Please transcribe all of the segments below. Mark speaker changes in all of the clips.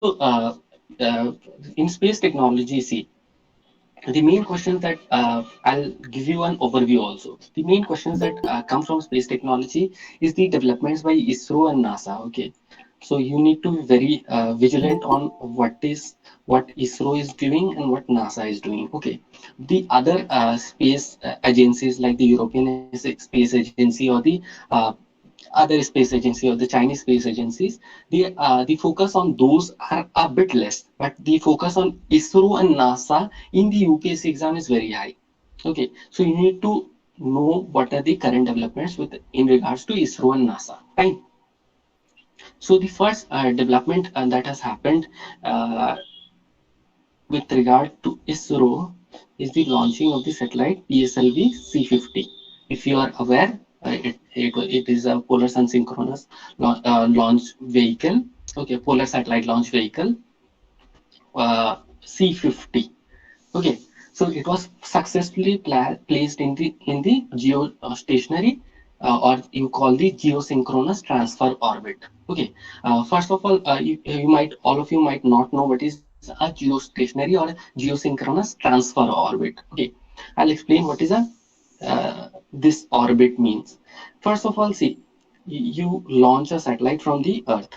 Speaker 1: In space technology, see, the main questions that I'll give you an overview also. The main questions that come from space technology is the developments by ISRO and NASA. Okay, so you need to be very vigilant on what ISRO is doing and what NASA is doing. Okay, the other space agencies like the European Space Agency or the uh, other space agency or the Chinese space agencies, the focus on those are a bit less, but the focus on ISRO and NASA in the UPSC exam is very high. Okay, so you need to know what are the current developments with in regards to ISRO and NASA. Fine. So the first development that has happened uh, with regard to ISRO is the launching of the satellite PSLV C50. If you are aware, it is a polar sun synchronous launch vehicle. Okay, polar satellite launch vehicle C50. Okay, so it was successfully placed in the geostationary or you call the geosynchronous transfer orbit. Okay, first of all, you might all of you might not know what is a geostationary or geosynchronous transfer orbit. Okay, I'll explain what is a this orbit means. First of all, see, you launch a satellite from the Earth.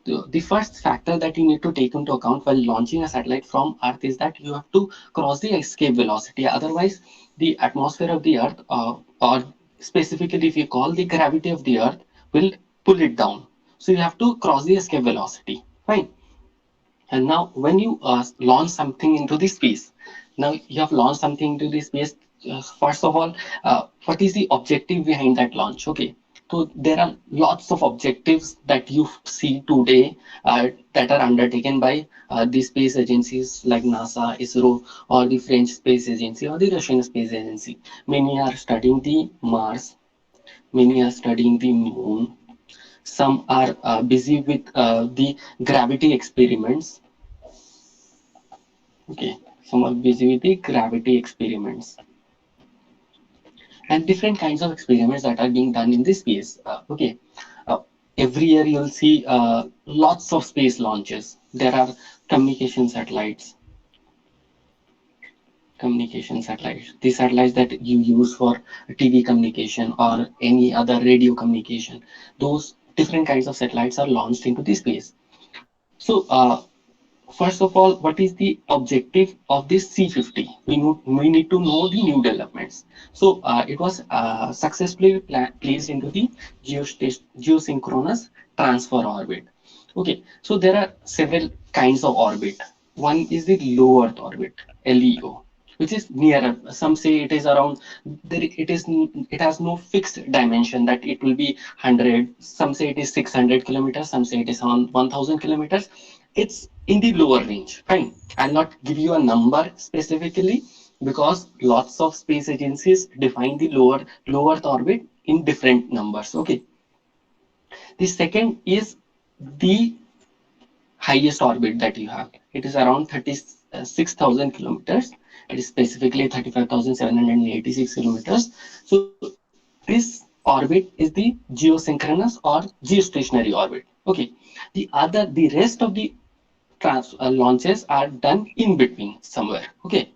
Speaker 1: The first factor that you need to take into account while launching a satellite from Earth is that you have to cross the escape velocity. Otherwise, the atmosphere of the Earth, or specifically if you call the gravity of the Earth, will pull it down. So you have to cross the escape velocity. Fine. And now, when you launch something into the space, now you have launched something into the space. First of all, what is the objective behind that launch? Okay, so there are lots of objectives that you see today that are undertaken by the space agencies like NASA, ISRO, or the French Space Agency or the Russian Space Agency. Many are studying the Mars, many are studying the Moon. Some are busy with the gravity experiments. Okay, some are busy with the gravity experiments and different kinds of experiments that are being done in this space. Okay, uh, every year you'll see lots of space launches. There are communication satellites, the satellites that you use for TV communication or any other radio communication. Those different kinds of satellites are launched into the space. So, first of all, what is the objective of this C50? We need to know the new developments. So it was successfully placed into the geosynchronous transfer orbit. Okay, so there are several kinds of orbit. One is the low Earth orbit, LEO, which is nearer. Some say it is around. It has no fixed dimension that it will be 100. Some say it is 600 kilometers. Some say it is around 1000 kilometers. It's in the lower range. Fine. I'll not give you a number specifically because lots of space agencies define the low Earth orbit in different numbers. Okay. The second is the highest orbit that you have. It is around 36,000 kilometers. It is specifically 35,786 kilometers. So this orbit is the geosynchronous or geostationary orbit. Okay. The rest of the launches are done in between somewhere. Okay.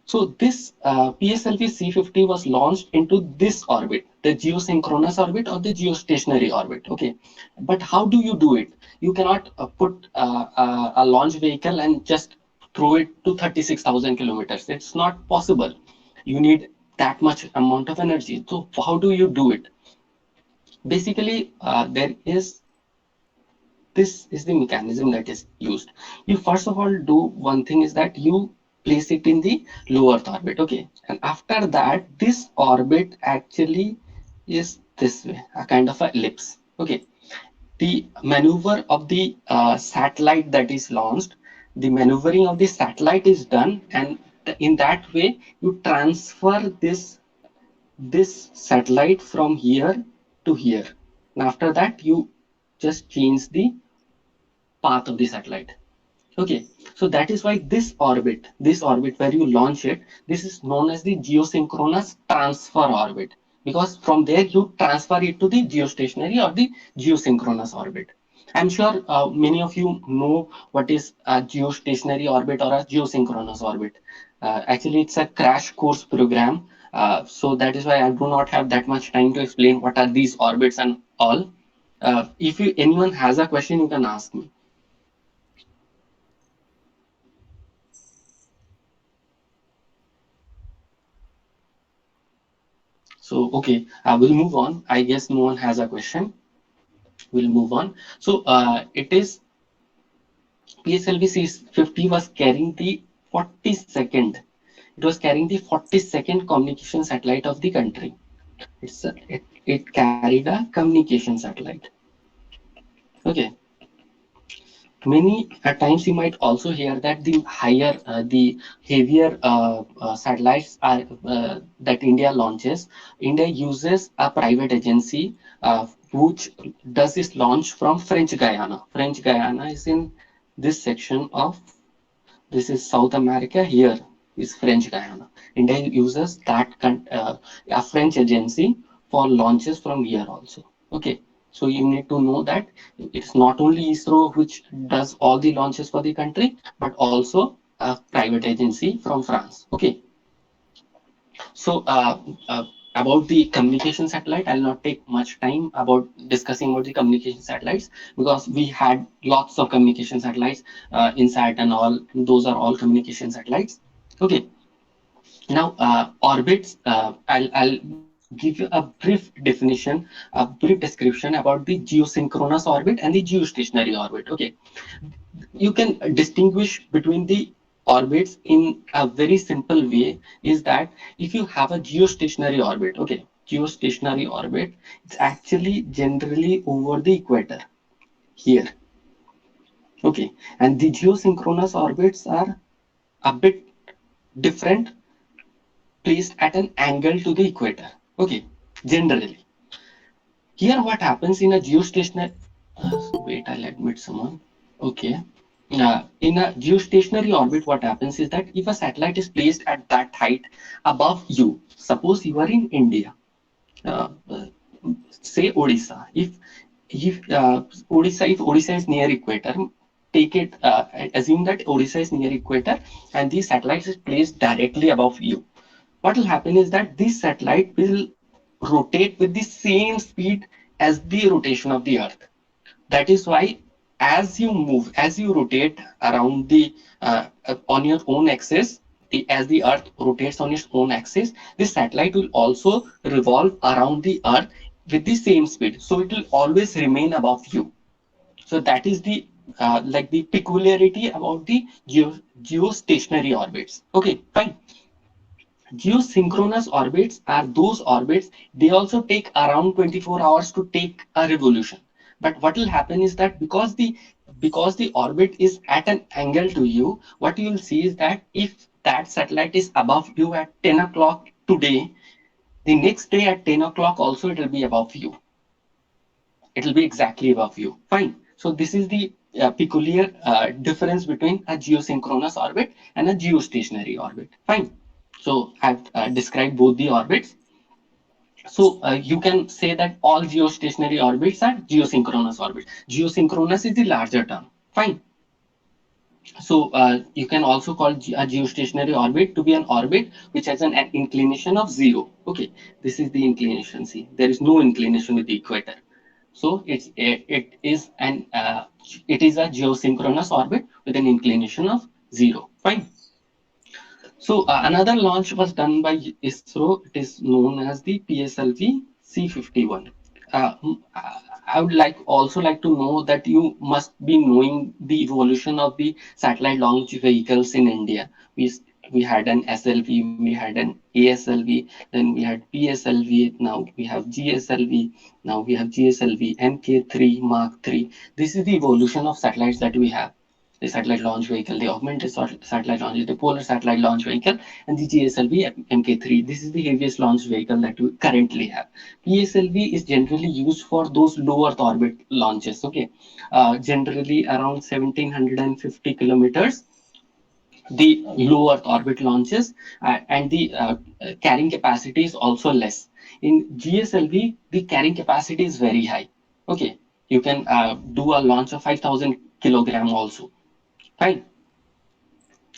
Speaker 1: So this PSLV C50 was launched into this orbit, the geosynchronous orbit or the geostationary orbit. Okay, but how do you do it? You cannot put a launch vehicle and just throw it to 36,000 kilometers. It's not possible. You need that much amount of energy. So how do you do it? Basically, there is this is the mechanism that is used. You first of all do one thing is that you place it in the low Earth orbit. Okay, and after that, this orbit actually is this way, a kind of a ellipse. Okay, the maneuver of the satellite that is launched, the maneuvering of the satellite is done, and in that way you transfer this satellite from here to here. And after that, you just change the path of the satellite. Okay, so that is why this orbit where you launch it, this is known as the geosynchronous transfer orbit because from there you transfer it to the geostationary or the geosynchronous orbit. I'm sure many of you know what is a geostationary orbit or a geosynchronous orbit. Actually, it's a crash course program. So that is why I do not have that much time to explain what are these orbits and all. If anyone has a question, you can ask me. So, okay, we'll move on. I guess no one has a question. We'll move on. So, it is PSLV C50 was carrying the 42nd. It was carrying the 42nd communication satellite of the country. It carried a communication satellite. Okay. Many at times you might also hear that the heavier satellites are that India launches. India uses a private agency which does this launch from French Guyana. French Guyana is in this section of this is South America. Here is French Guyana. India uses a French agency for launches from here also. Okay, so you need to know that it's not only ISRO which does all the launches for the country, but also a private agency from France. Okay, so about the communication satellite, I'll not take much time about discussing about the communication satellites because we had lots of communication satellites INSAT and all. Those are all communication satellites. Okay, now orbits. I'll give you a brief definition, a brief description about the geosynchronous orbit and the geostationary orbit. Okay, you can distinguish between the orbits in a very simple way is that if you have a geostationary orbit, okay, geostationary orbit, it's actually generally over the equator here. Okay, and the geosynchronous orbits are a bit different, placed at an angle to the equator. Okay, generally. Here what happens in a geostationary wait, I'll admit someone. Okay. In a geostationary orbit, what happens is that if a satellite is placed at that height above you, suppose you are in India, uh, uh, say Odisha. If Odisha is near equator, take it assume that Odisha is near equator and the satellite is placed directly above you. What will happen is that this satellite will rotate with the same speed as the rotation of the Earth. That is why as you rotate around the on your own axis, as the Earth rotates on its own axis, this satellite will also revolve around the Earth with the same speed. So it will always remain above you. So that is the like the peculiarity about the geostationary orbits. Okay, fine. Geosynchronous orbits are those orbits, they also take around 24 hours to take a revolution. But what will happen is that because the orbit is at an angle to you, what you will see is that if that satellite is above you at 10 o'clock today, the next day at 10 o'clock also it will be above you. It will be exactly above you. Fine. So this is the peculiar difference between a geosynchronous orbit and a geostationary orbit. Fine. So I've described both the orbits. So you can say that all geostationary orbits are geosynchronous orbits. Geosynchronous is the larger term. Fine. So you can also call a geostationary orbit to be an orbit which has an inclination of zero. Okay, this is the inclination. See, there is no inclination with the equator. So it is a geosynchronous orbit with an inclination of zero. Fine. So another launch was done by ISRO. It is known as the PSLV C51. I would like to know that you must be knowing the evolution of the satellite launch vehicles in India. We had an SLV, we had an ASLV, then we had PSLV, now we have GSLV, now we have GSLV, MK3, Mark 3. This is the evolution of satellites that we have. The satellite launch vehicle, the augmented satellite launch, the polar satellite launch vehicle, and the GSLV MK3. This is the heaviest launch vehicle that we currently have. PSLV is generally used for those low Earth orbit launches. Okay, generally around 1750 kilometers. The low Earth orbit launches and the carrying capacity is also less. In GSLV, the carrying capacity is very high. Okay, You can do a launch of 5,000 kilogram also. Fine.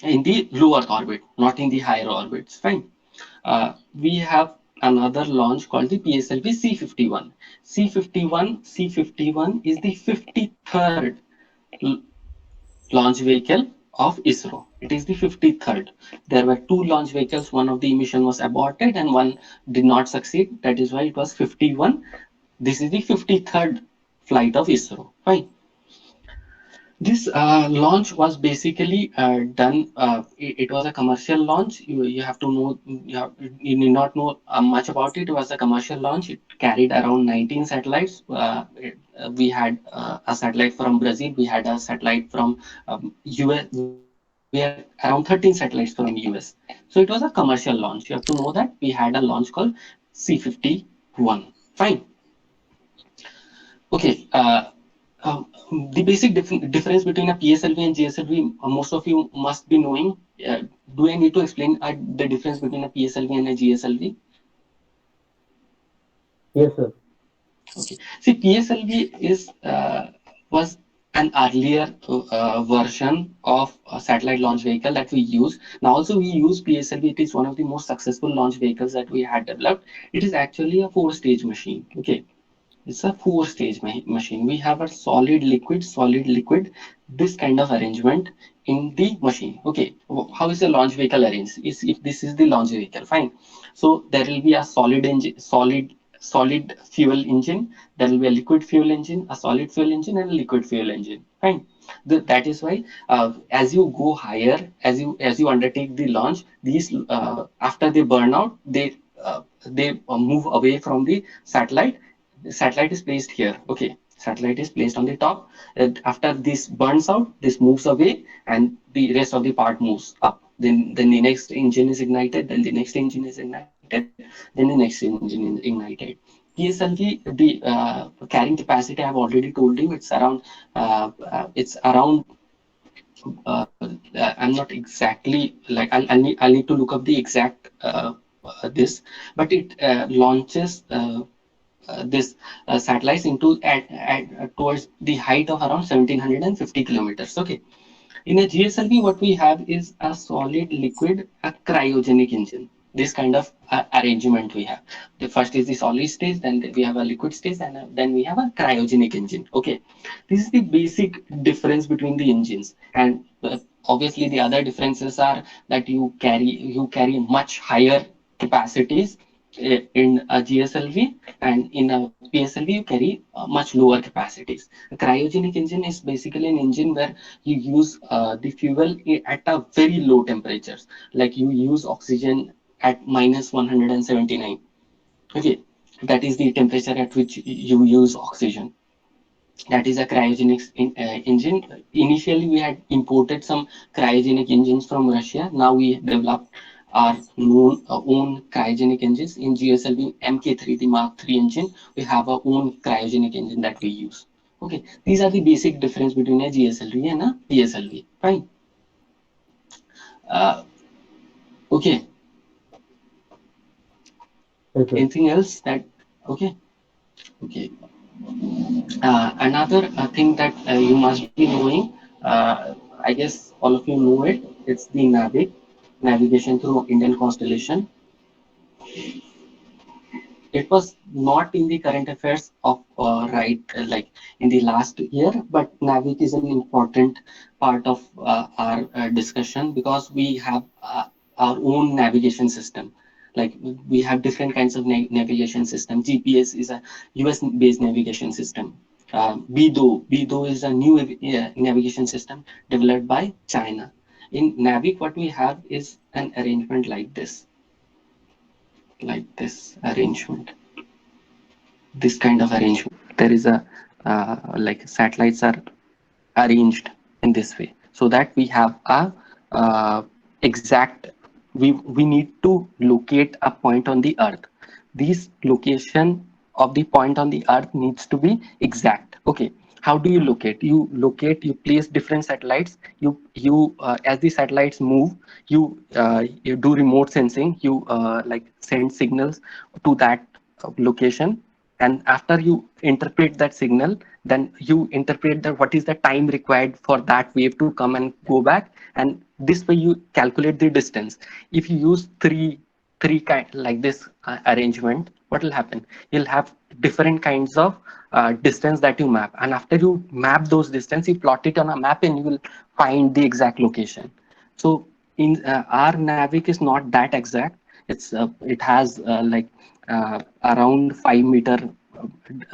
Speaker 1: In the low Earth orbit, not in the higher orbits. Fine. We have another launch called the PSLV C51. C51 is the 53rd launch vehicle of ISRO. It is the 53rd. There were two launch vehicles. One of the mission was aborted and one did not succeed. That is why it was 51. This is the 53rd flight of ISRO. Fine. This launch was basically done. It was a commercial launch. You have to know. You need not know much about it. It was a commercial launch. It carried around 19 satellites. We had a satellite from Brazil. We had a satellite from US. We had around 13 satellites from US. So it was a commercial launch. You have to know that we had a launch called C51. Fine. Okay. The basic difference between a PSLV and GSLV, most of you must be knowing. Do I need to explain the difference between a PSLV and a GSLV?
Speaker 2: Yes, sir.
Speaker 1: Okay. See, PSLV was an earlier version of a satellite launch vehicle that we use. Now also we use PSLV. It is one of the most successful launch vehicles that we had developed. It is actually a four-stage machine. Okay. It's a four-stage machine. We have a solid, liquid, this kind of arrangement in the machine. Okay, how is the launch vehicle arranged? Is if this is the launch vehicle, fine. So there will be a solid engine, solid fuel engine. There will be a liquid fuel engine, a solid fuel engine, and a liquid fuel engine. Fine. That is why as you go higher, as you undertake the launch, these after they burn out, they move away from the satellite. The satellite is placed here. Okay, satellite is placed on the top. And after this burns out, this moves away and the rest of the part moves up. Then the next engine is ignited, then the next engine is ignited, then the next engine is ignited. PSLV, the carrying capacity, I have already told you, it's around I'm not exactly like I'll need to look up the exact this, but it launches this satellites into at towards the height of around 1750 kilometers. Okay. In a GSLV, what we have is a solid liquid, a cryogenic engine. This kind of arrangement we have. The first is the solid stage, then we have a liquid stage, and then we have a cryogenic engine. Okay, this is the basic difference between the engines, and obviously the other differences are that you carry much higher capacities in a GSLV, and in a PSLV you carry much lower capacities. A cryogenic engine is basically an engine where you use the fuel at a very low temperatures, like you use oxygen at minus 179. Okay, that is the temperature at which you use oxygen. That is a cryogenic engine. Initially we had imported some cryogenic engines from Russia. Now we developed our own cryogenic engines. In GSLV Mk3, the Mark 3 engine, we have our own cryogenic engine that we use. Okay, these are the basic difference between a GSLV and a PSLV. Fine. Uh, okay.
Speaker 2: Yes, sir.
Speaker 1: Anything else that? Okay. Okay. Another thing that you must be knowing, I guess all of you know it. It's the navigation through Indian constellation. It was not in the current affairs of like in the last year, but Navig is an important part of our discussion because we have our own navigation system. Like we have different kinds of navigation system. GPS is a US based navigation system. BDO is a new navigation system developed by China. In Navig, what we have is an arrangement like this arrangement, this kind of arrangement. There is a like satellites are arranged in this way so that we have a exact. We need to locate a point on the Earth. This location of the point on the Earth needs to be exact. Okay. How do you locate? You place different satellites. You as the satellites move, you do remote sensing. You like send signals to that location, and after you interpret that signal, then you interpret that what is the time required for that wave to come and go back, and this way you calculate the distance. If you use three kind like this arrangement, what will happen? You'll have different kinds of distance that you map, and after you map those distance, you plot it on a map and you will find the exact location. So in our Navic is not that exact. It has around 5 meter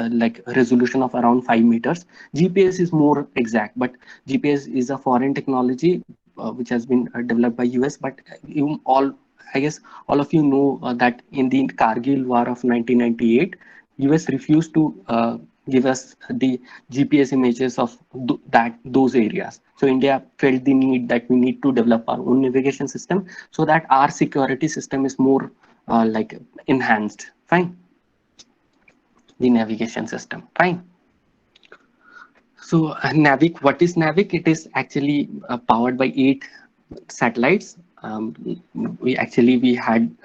Speaker 1: like resolution of around 5 meters. GPS is more exact, but GPS is a foreign technology which has been developed by US. But you all, I guess, all of you know that in the Kargil War of 1998, US refused to give us the GPS images of those areas. So India felt the need that we need to develop our own navigation system so that our security system is more enhanced. Fine, the navigation system. Fine. So Navic, what is Navic? It is actually powered by 8 satellites. We had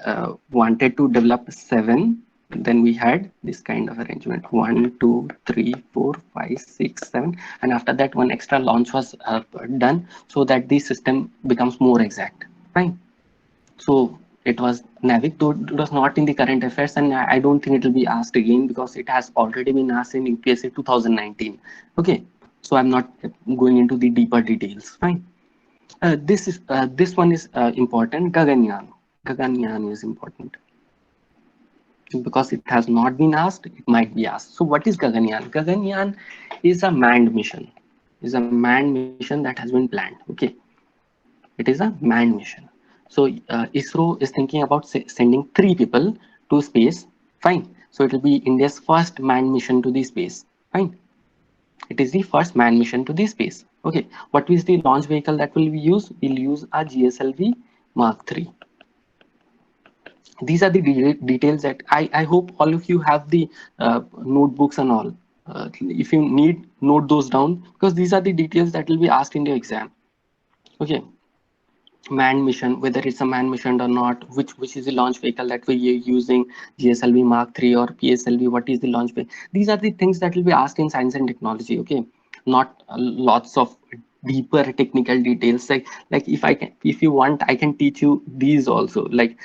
Speaker 1: wanted to develop 7. Then we had this kind of arrangement: 1, 2, 3, 4, 5, 6, 7, and after that, one extra launch was done so that the system becomes more exact. Fine. So it was Navic, though it was not in the current affairs, and I don't think it will be asked again because it has already been asked in UPSC 2019. Okay, so I'm not going into the deeper details. Fine. This one is important. Gaganyaan. Gaganyaan is important because it has not been asked. It might be asked. So what is Gaganyaan? Gaganyaan is a manned mission. Is a manned mission that has been planned. Okay, it is a manned mission. So ISRO is thinking about sending 3 people to space. Fine. So it will be India's first manned mission to the space. Fine. It is the first manned mission to the space. Okay. What is the launch vehicle that will be used? We'll use a GSLV Mark III. These are the details that I hope all of you have the notebooks and all. If you need, note those down because these are the details that will be asked in the exam. Okay. Manned mission, whether it's a manned mission or not, which is the launch vehicle that we're using, GSLV Mark III or PSLV, what is the launch vehicle? These are the things that will be asked in science and technology. Okay, not lots of deeper technical details. Like if you want, I can teach you these also. Like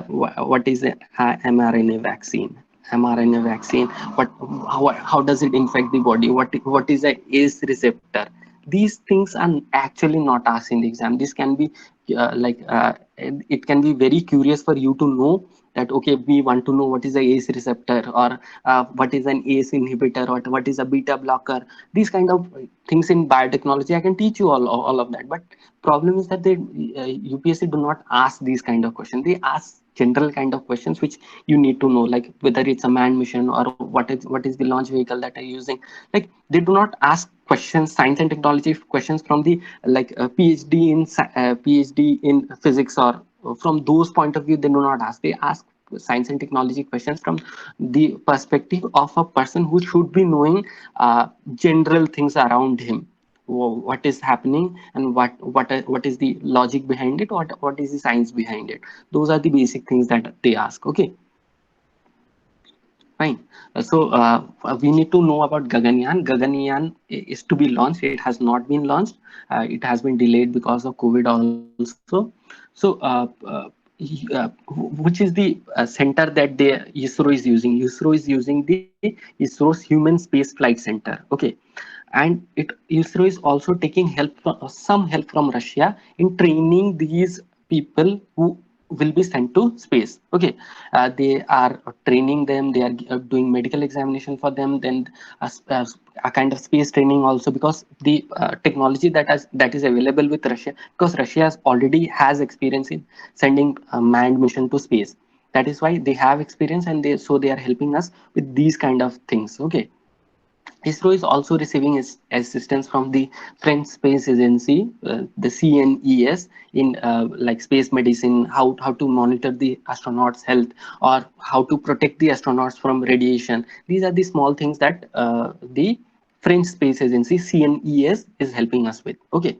Speaker 1: what is a mRNA vaccine? mRNA vaccine, how does it infect the body? What is a ACE receptor? These things are actually not asked in the exam. This can be it can be very curious for you to know that okay, we want to know what is a ACE receptor, or what is an ACE inhibitor, or what is a beta blocker. These kind of things in biotechnology, I can teach you all of that. But problem is that they UPSC do not ask these kind of questions. They ask general kind of questions which you need to know, like whether it's a manned mission or what is the launch vehicle that are using. Like they do not ask questions, science and technology questions from the PhD in physics, or from those point of view. They do not ask. They ask science and technology questions from the perspective of a person who should be knowing general things around him, what is happening, and what is the logic behind it, what is the science behind it. Those are the basic things that they ask. Okay, fine. We need to know about Gaganyaan. Gaganyaan is to be launched. It has not been launched. It has been delayed because of COVID also. So which is the center that the ISRO is using? ISRO is using the ISRO's Human Space Flight Center. Okay, and ISRO is also taking some help from Russia in training these people who will be sent to space. Okay, they are training them. They are doing medical examination for them. Then a kind of space training also, because the technology that is available with Russia, because Russia already has experience in sending a manned mission to space. That is why they have experience, and they are helping us with these kind of things. Okay, ISRO is also receiving assistance from the French Space Agency, the CNES, in like space medicine, how to monitor the astronauts' health, or how to protect the astronauts from radiation. These are the small things that the French Space Agency, CNES, is helping us with. Okay.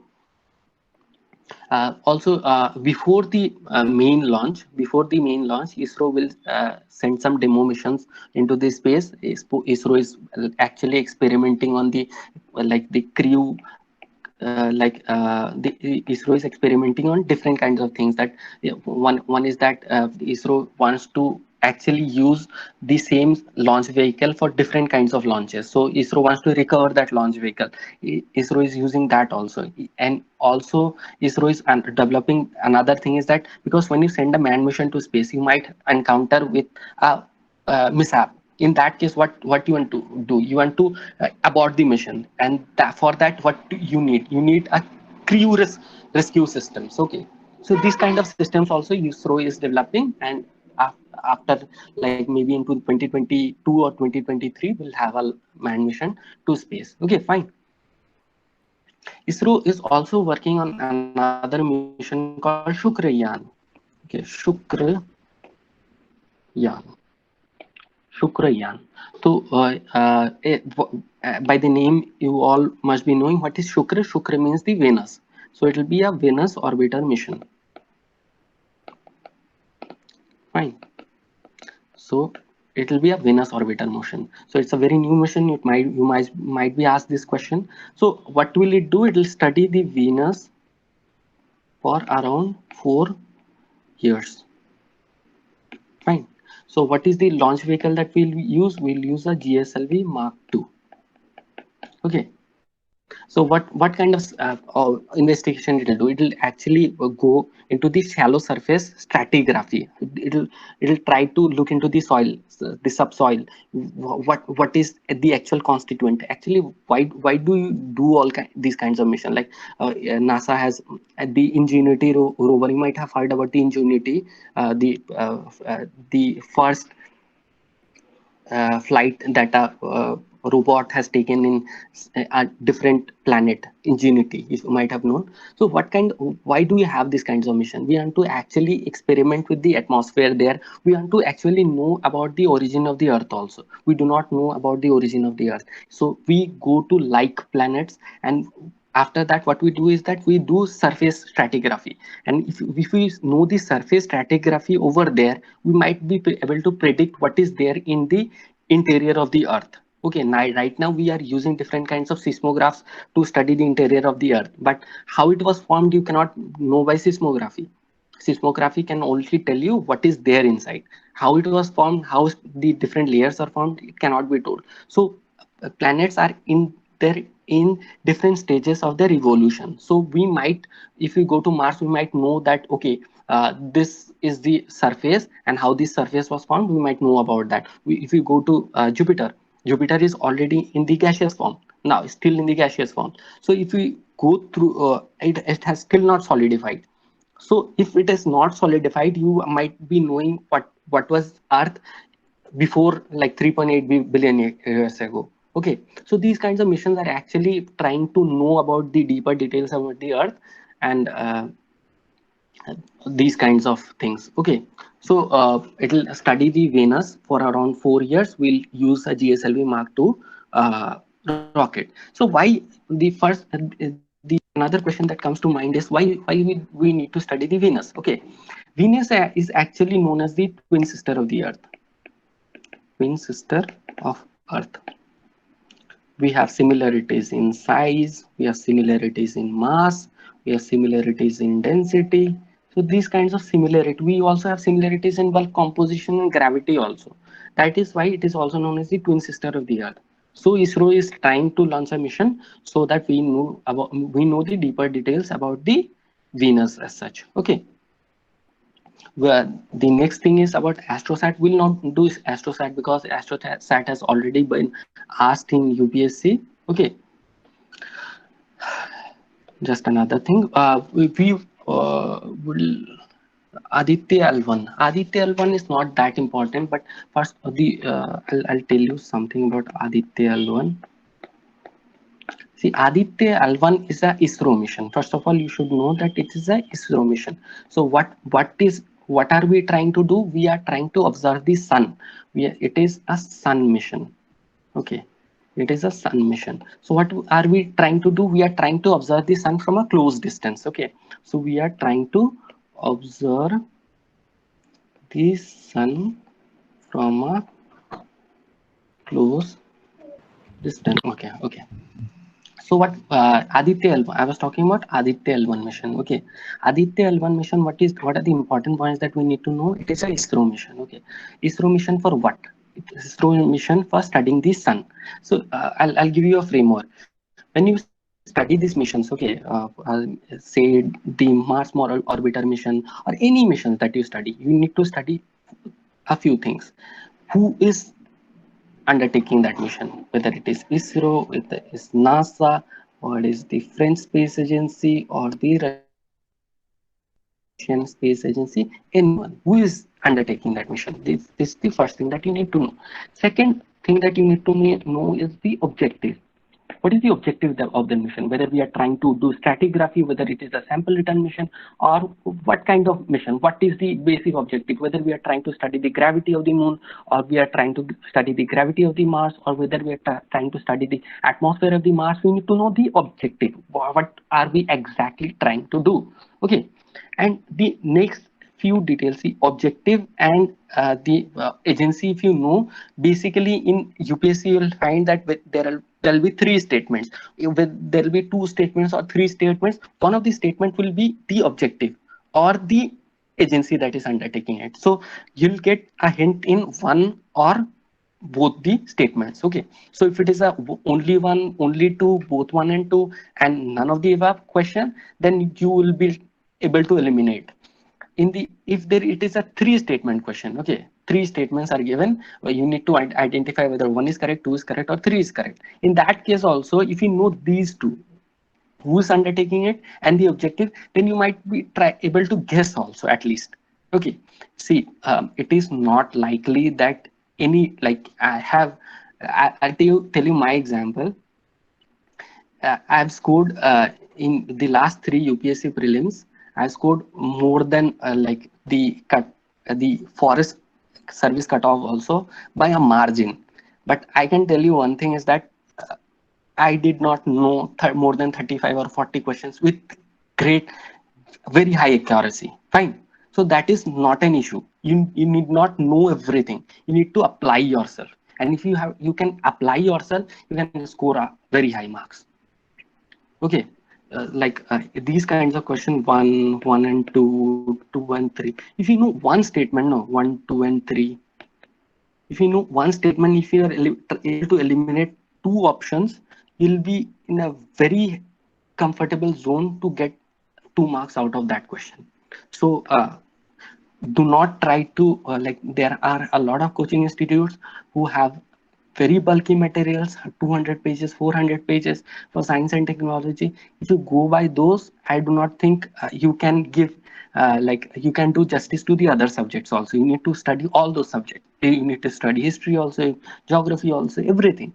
Speaker 1: Also, before the main launch, ISRO will send some demo missions into the space. ISRO is actually experimenting on the like the crew, the ISRO is experimenting on different kinds of things. That one is that ISRO wants to actually use the same launch vehicle for different kinds of launches. So ISRO wants to recover that launch vehicle. ISRO is using that also, and also ISRO is developing another thing is that because when you send a manned mission to space, you might encounter with a mishap. In that case, what you want to do, you want to abort the mission, and for that what you need a crew rescue systems. Okay, so these kind of systems also ISRO is developing, and after like maybe into 2022 or 2023 we'll have a manned mission to space. Okay, fine. ISRO is also working on another mission called Shukrayaan. Okay, Shukrayaan. So, by the name, you all must be knowing what is Shukra. Shukra means the Venus. So, it will be a Venus orbiter mission. Fine. So, it will be a Venus orbiter mission. So, it's a very new mission. You might be asked this question. So, what will it do? It will study the Venus for around 4 years. Fine. So, what is the launch vehicle that we'll use? We'll use a GSLV Mark II. Okay. So what kind of investigation it'll do? It'll actually go into the shallow surface stratigraphy. It'll try to look into the soil, the subsoil. What is the actual constituent? Actually, why do you do these kinds of mission? Like NASA has the Ingenuity rover. You might have heard about the Ingenuity, the first flight that a robot has taken in a different planet, Ingenuity, if you might have known. So why do we have these kinds of mission? We want to actually experiment with the atmosphere there. We want to actually know about the origin of the earth also. We do not know about the origin of the earth, so we go to like planets, and after that what we do is that we do surface stratigraphy. And if we know the surface stratigraphy over there, we might be able to predict what is there in the interior of the earth. Okay, now right now we are using different kinds of seismographs to study the interior of the earth, but how it was formed you cannot know by seismography. Seismography can only tell you what is there inside. How it was formed, how the different layers are formed, it cannot be told. So planets are in different stages of their evolution. So we might, if we go to Mars, we might know that okay, this is the surface, and how this surface was formed we might know about that. If we go to Jupiter is already in the gaseous form, now still in the gaseous form. So if we go through it has still not solidified. So if it is not solidified, you might be knowing what was Earth before like 3.8 billion years ago. Okay, so these kinds of missions are actually trying to know about the deeper details about the Earth, and these kinds of things. Okay, so it'll study the Venus for around 4 years. We'll use a GSLV Mark II rocket. So why the first the another question that comes to mind is why we need to study the Venus. Okay, Venus is actually known as the twin sister of the Earth. Twin sister of Earth. We have similarities in size, we have similarities in mass, we have similarities in density. So these kinds of similarity, we also have similarities in bulk composition and gravity also. That is why it is also known as the twin sister of the Earth. So ISRO is trying to launch a mission so that we know the deeper details about the Venus as such. Okay. Well, the next thing is about AstroSat. We'll not do AstroSat because AstroSat has already been asked in UPSC. Okay, just another thing. We will Aditya L1. Aditya L1 is not that important, but first I'll tell you something about Aditya L1. See, Aditya L1 is a ISRO mission. First of all, you should know that it is a ISRO mission. So what are we trying to do? We are trying to observe the sun. It is a sun mission. Okay, It is a sun mission. So what are we trying to do? We are trying to observe the sun from a close distance. Okay. So we are trying to observe the sun from a close distance. Okay. Okay. So what Aditya L1, I was talking about Aditya L1 mission. Okay, Aditya L1 mission. What are the important points that we need to know? It is a ISRO mission. Okay, ISRO mission for what? ISRO mission for studying the sun. So I'll give you a framework. When you study these missions, okay, say the Mars Orbiter mission or any missions that you study, you need to study a few things. Who is undertaking that mission, whether it is ISRO, whether it is NASA, or it is the French Space Agency or the Russian Space Agency, anyone who is undertaking that mission. This is the first thing that you need to know. Second thing that you need to know is the objective. What is the objective of the mission? Whether we are trying to do stratigraphy, whether it is a sample return mission, or what kind of mission? What is the basic objective? Whether we are trying to study the gravity of the moon, or we are trying to study the gravity of the Mars, or whether we are trying to study the atmosphere of the Mars, we need to know the objective. What are we exactly trying to do? Okay, and the next few details, the objective and the agency, if you know, basically in UPSC you will find that there'll be three statements. There'll be two statements or three statements. One of the statement will be the objective or the agency that is undertaking it. So you'll get a hint in one or both the statements. Okay, so if it is a only one, only two, both one and two, and none of the above question, then you will be able to eliminate. In the if there it is a three statement question, okay, three statements are given, you need to identify whether one is correct, two is correct, or three is correct. In that case also, if you know these two, who is undertaking it and the objective, then you might be able to guess also at least. Okay, see, it is not likely that any, like I have, I'll tell you my example. I've scored in the last three UPSC prelims. I scored more than the forest service cutoff also by a margin. But I can tell you one thing is that I did not know more than 35 or 40 questions with great, very high accuracy. Fine. So that is not an issue. You need not know everything. You need to apply yourself. And if you can apply yourself, you can score a very high marks. Okay, these kinds of question, one and two, two and three. If you know one statement, no, one, two, and three. If you know one statement, if you are able to eliminate two options, you'll be in a very comfortable zone to get 2 marks out of that question. So do not try to there are a lot of coaching institutes who have very bulky materials, 200 pages, 400 pages for science and technology. If you go by those, I do not think you can give you can do justice to the other subjects also. You need to study all those subjects. You need to study history also, geography also, everything.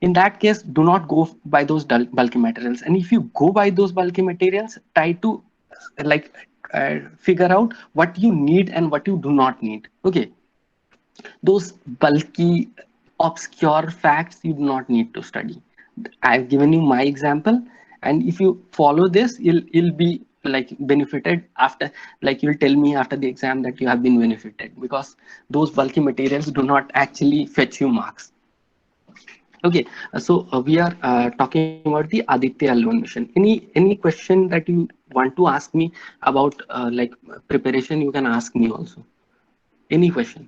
Speaker 1: In that case, do not go by those bulky materials. And if you go by those bulky materials, try to like figure out what you need and what you do not need. Okay, those bulky obscure facts you do not need to study. I've given you my example, and if you follow this, you'll be like benefited after, like you'll tell me after the exam that you have been benefited, because those bulky materials do not actually fetch you marks. Okay, so we are talking about the Aditya L1 mission. Any question that you want to ask me about preparation, you can ask me also. Any question,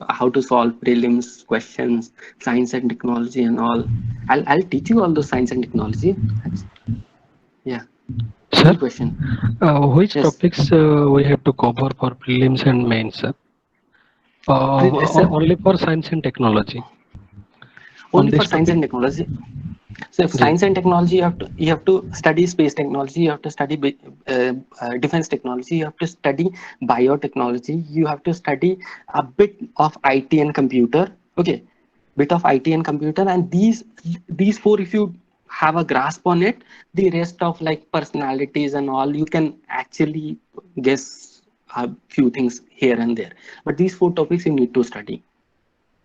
Speaker 1: how to solve prelims questions, science and technology and all. I'll teach you all those science and technology. Yeah.
Speaker 2: Sir,
Speaker 1: Any question?
Speaker 2: which
Speaker 1: Yes.
Speaker 2: topics we have to cover for prelims and mains, sir?
Speaker 1: Sir,
Speaker 2: Only for science and technology on
Speaker 1: only for
Speaker 2: this
Speaker 1: science
Speaker 2: topic?
Speaker 1: and technology. So if
Speaker 2: Ji.
Speaker 1: science and technology, you have to study space technology, you have to study defense technology, you have to study biotechnology, you have to study a bit of IT and computer. Okay, bit of IT and computer, and these four, if you have a grasp on it, the rest of like personalities and all, you can actually guess a few things here and there. But these four topics you need to study.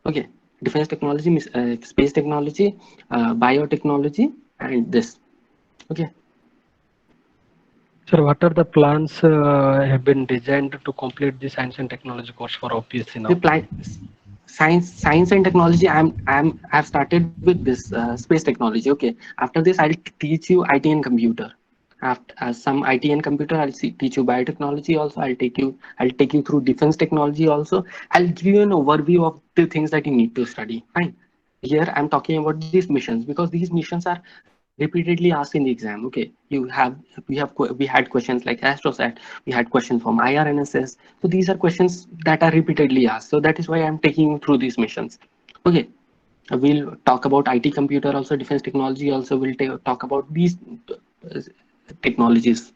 Speaker 1: Okay. defense technology, space technology, biotechnology, and this. Okay.
Speaker 2: Sir, what are the plans have been designed to complete the science and technology course for OPSC
Speaker 1: The
Speaker 2: now?
Speaker 1: plan, science and technology. I've started with this space technology. Okay. After this, I'll teach you IT and computer. After some IT and computer, teach you biotechnology also. I'll take you through defense technology also. I'll give you an overview of the things that you need to study. Fine. Here I'm talking about these missions because these missions are repeatedly asked in the exam. Okay, we had questions like AstroSat, we had questions from IRNSS. So these are questions that are repeatedly asked. So that is why I'm taking you through these missions. Okay, we'll talk about IT computer also, defense technology also. We'll talk about these uh, technologies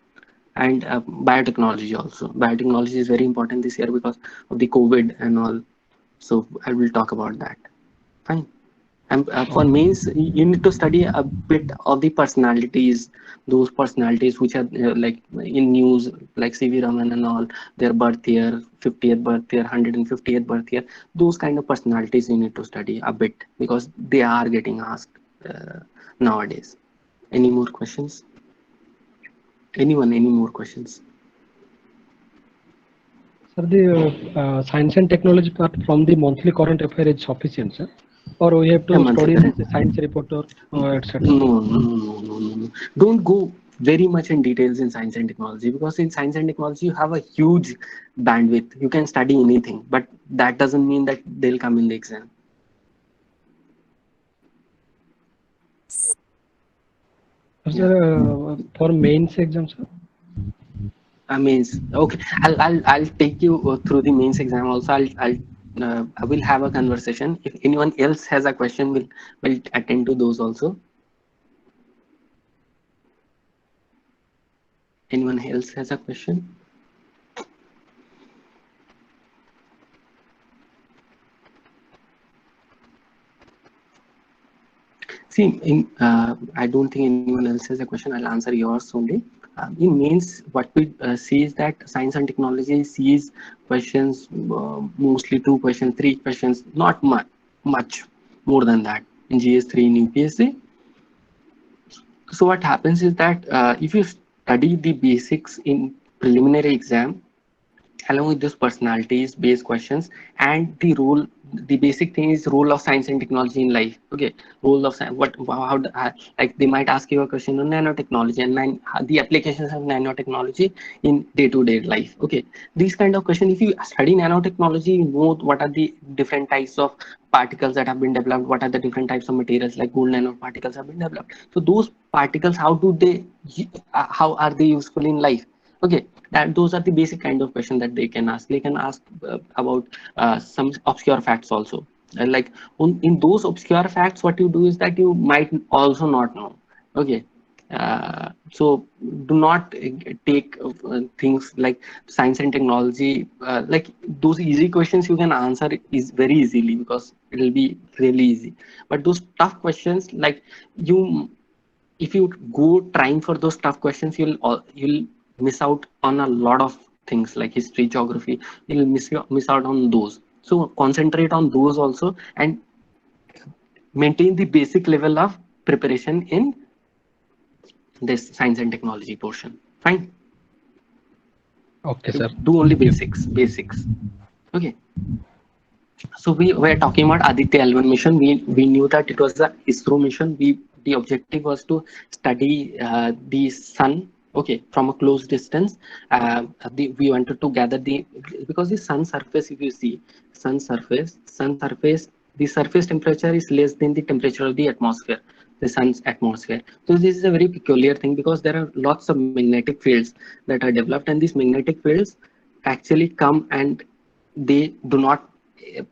Speaker 1: and biotechnology also. Biotechnology is very important this year because of the COVID and all. So I will talk about that. Fine. And for
Speaker 2: Oh,
Speaker 1: mains, you need to study a bit of the personalities, those personalities which are like in news, like C.V. Raman and all, their birth year, 50th birth year, 150th birth year. Those kind of personalities you need to study a bit because they are getting asked nowadays. Any more questions? Anyone? Any more questions?
Speaker 2: sir, the science and technology part from the monthly current affair is sufficient, sir? Or we have
Speaker 1: Yeah,
Speaker 2: to
Speaker 1: monthly
Speaker 2: study
Speaker 1: current.
Speaker 2: the science reporter, etc.
Speaker 1: No. Don't go very much in details in science and technology because in science and technology you have a huge bandwidth. You can study anything, but that doesn't mean that they'll come in the exam. Yeah.
Speaker 2: For mains exam, sir?
Speaker 1: I mean, okay. I'll take you through the mains exam also. I will have a conversation. If anyone else has a question, we'll attend to those also. Anyone else has a question? See, I don't think anyone else has a question. I'll answer yours only. In mains, what we see is that science and technology sees questions, mostly 2 questions, 3 questions, not much more than that in GS3 and UPSC. So what happens is that if you study the basics in preliminary exam, along with those personalities based questions and the basic thing is role of science and technology in life. Okay, role of science, what how like they might ask you a question on nanotechnology and the applications of nanotechnology in day-to-day life. Okay, these kind of questions, if you study nanotechnology, you know what are the different types of particles that have been developed, what are the different types of materials like gold nanoparticles have been developed. So those particles, how are they useful in life? Okay, that those are the basic kind of question that they can ask. They can ask about some obscure facts also. Like in those obscure facts, what you do is that you might also not know. Okay, so do not take things like science and technology like those easy questions you can answer is very easily because it will be really easy. But those tough questions, like you if you go trying for those tough questions, you'll miss out on a lot of things like history, geography. You'll miss out on those. So concentrate on those also and maintain the basic level of preparation in this science and technology portion. Fine.
Speaker 2: Okay, sir.
Speaker 1: Do only
Speaker 2: Thank you.
Speaker 1: basics. Okay. So we were talking about Aditya L1 mission. We knew that it was a ISRO mission. The objective was to study the sun. Okay, from a close distance. We wanted to gather because the sun surface, if you see sun surface, the surface temperature is less than the temperature of the atmosphere, the sun's atmosphere. So this is a very peculiar thing because there are lots of magnetic fields that are developed, and these magnetic fields actually come and they do not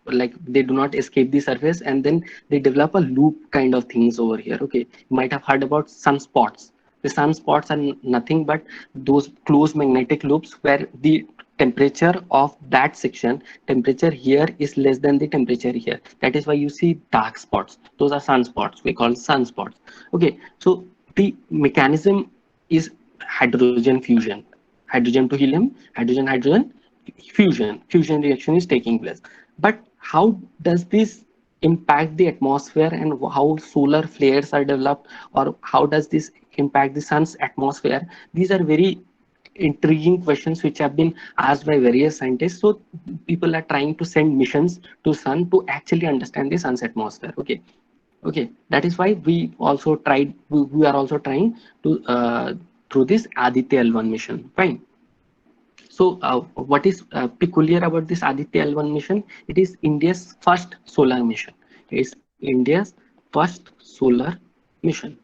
Speaker 1: they do not escape the surface, and then they develop a loop kind of things over here. Okay, you might have heard about sunspots. The sunspots are nothing but those closed magnetic loops where the temperature of that section, temperature here is less than the temperature here. That is why you see dark spots. Those are sunspots, we call sunspots. Okay, so the mechanism is hydrogen fusion, hydrogen to helium, hydrogen fusion reaction is taking place. But how does this impact the atmosphere and how solar flares are developed, or how does this impact the sun's atmosphere. These are very intriguing questions which have been asked by various scientists. So people are trying to send missions to sun to actually understand the sun's atmosphere. Okay, that is why we are also trying to through this Aditya L1 mission. Fine. So what is peculiar about this Aditya L1 mission? It is India's first solar mission. It's India's first solar mission.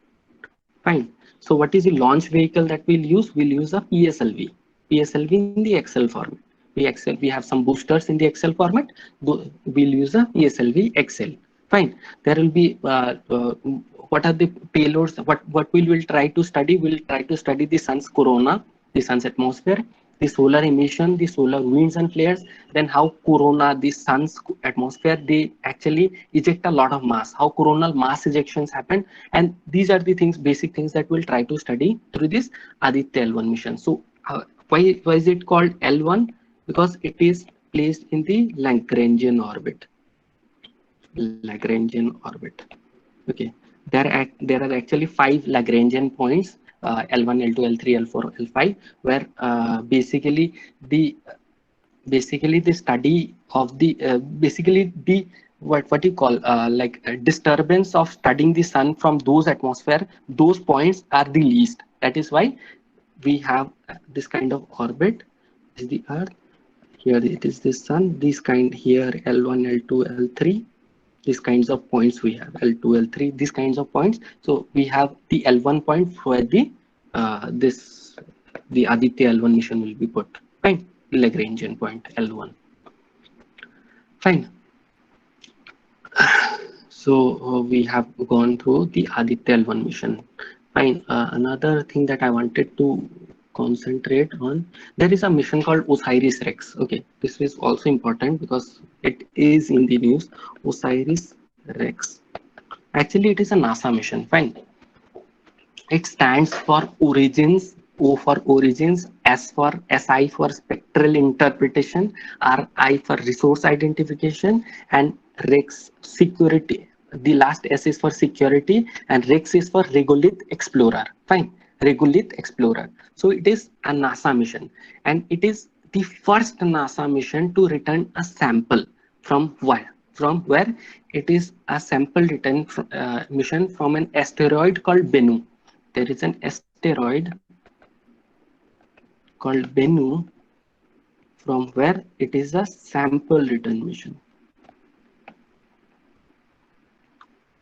Speaker 1: Fine. So what is the launch vehicle that we'll use? We'll use a PSLV. PSLV in the Excel format. We have some boosters in the Excel format. We'll use a PSLV Excel. Fine. There will be what are the payloads? What we will try to study? We'll try to study the sun's corona, the sun's atmosphere, the solar emission, the solar winds and flares, then how corona, the sun's atmosphere, they actually eject a lot of mass, how coronal mass ejections happen. And these are the things, basic things that we'll try to study through this Aditya L1 mission. So why is it called L1? Because it is placed in the Lagrangian orbit. Lagrangian orbit. Okay, there are actually 5 Lagrangian points, L1, L2, L3, L4, L5, where basically the study of the basically the what you call like disturbance of studying the sun from those atmosphere, those points are the least. That is why we have this kind of orbit. This is the earth, here it is the sun, this kind here L1, L2, L3, these kinds of points we have, L2, L3, these kinds of points. So we have the L1 point where the the Aditya L1 mission will be put. Fine. Lagrangian point L1. Fine. So we have gone through the Aditya L1 mission. Fine. Another thing that I wanted to concentrate on, there is a mission called OSIRIS-REx. Okay, this is also important because it is in the news. OSIRIS-REx. Actually, it is a NASA mission. Fine. It stands for Origins, O for Origins, S for SI for Spectral Interpretation, RI for Resource Identification, and REx Security. The last S is for Security, and REx is for Regolith Explorer. Fine, Regolith Explorer. So it is a NASA mission, and it is the first NASA mission to return a sample from where? From where? It is a sample return mission from an asteroid called Bennu. There is an asteroid called Bennu, from where it is a sample return mission.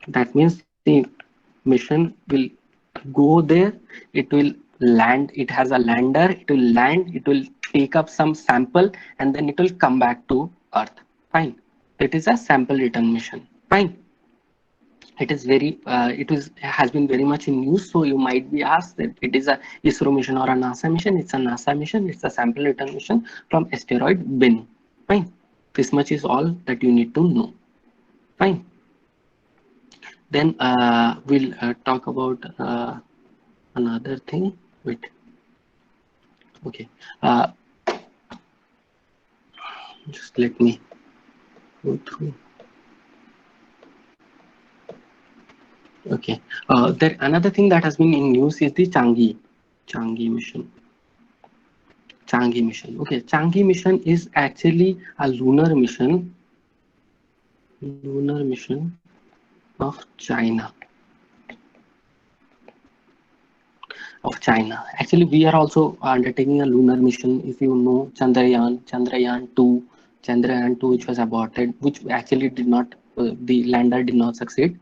Speaker 1: That means the mission will go there, it will land, it has a lander, it will land, it will take up some sample, and then it will come back to Earth. Fine. It is a sample return mission. Fine. It is has been very much in news. So you might be asked that it is a ISRO mission or a NASA mission. It's a NASA mission. It's a sample return mission from asteroid Bennu. Fine. This much is all that you need to know. Fine. Then we'll talk about another thing. Wait. Okay. Just let me go through. Okay. There another thing that has been in news is the Changi mission. Changi mission. Okay. Changi mission is actually a lunar mission. Lunar mission of China. Actually, we are also undertaking a lunar mission. If you know Chandrayaan 2, which was aborted, which actually did not, the lander did not succeed.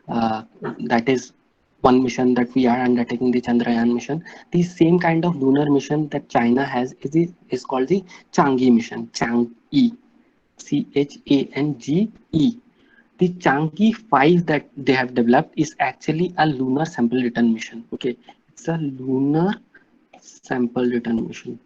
Speaker 1: That is one mission that we are undertaking, the Chandrayaan mission. The same kind of lunar mission that China has is called the Changi mission. Chang'e, Change. The Changi 5 that they have developed is actually a lunar sample return mission. Okay, it's a lunar sample return mission.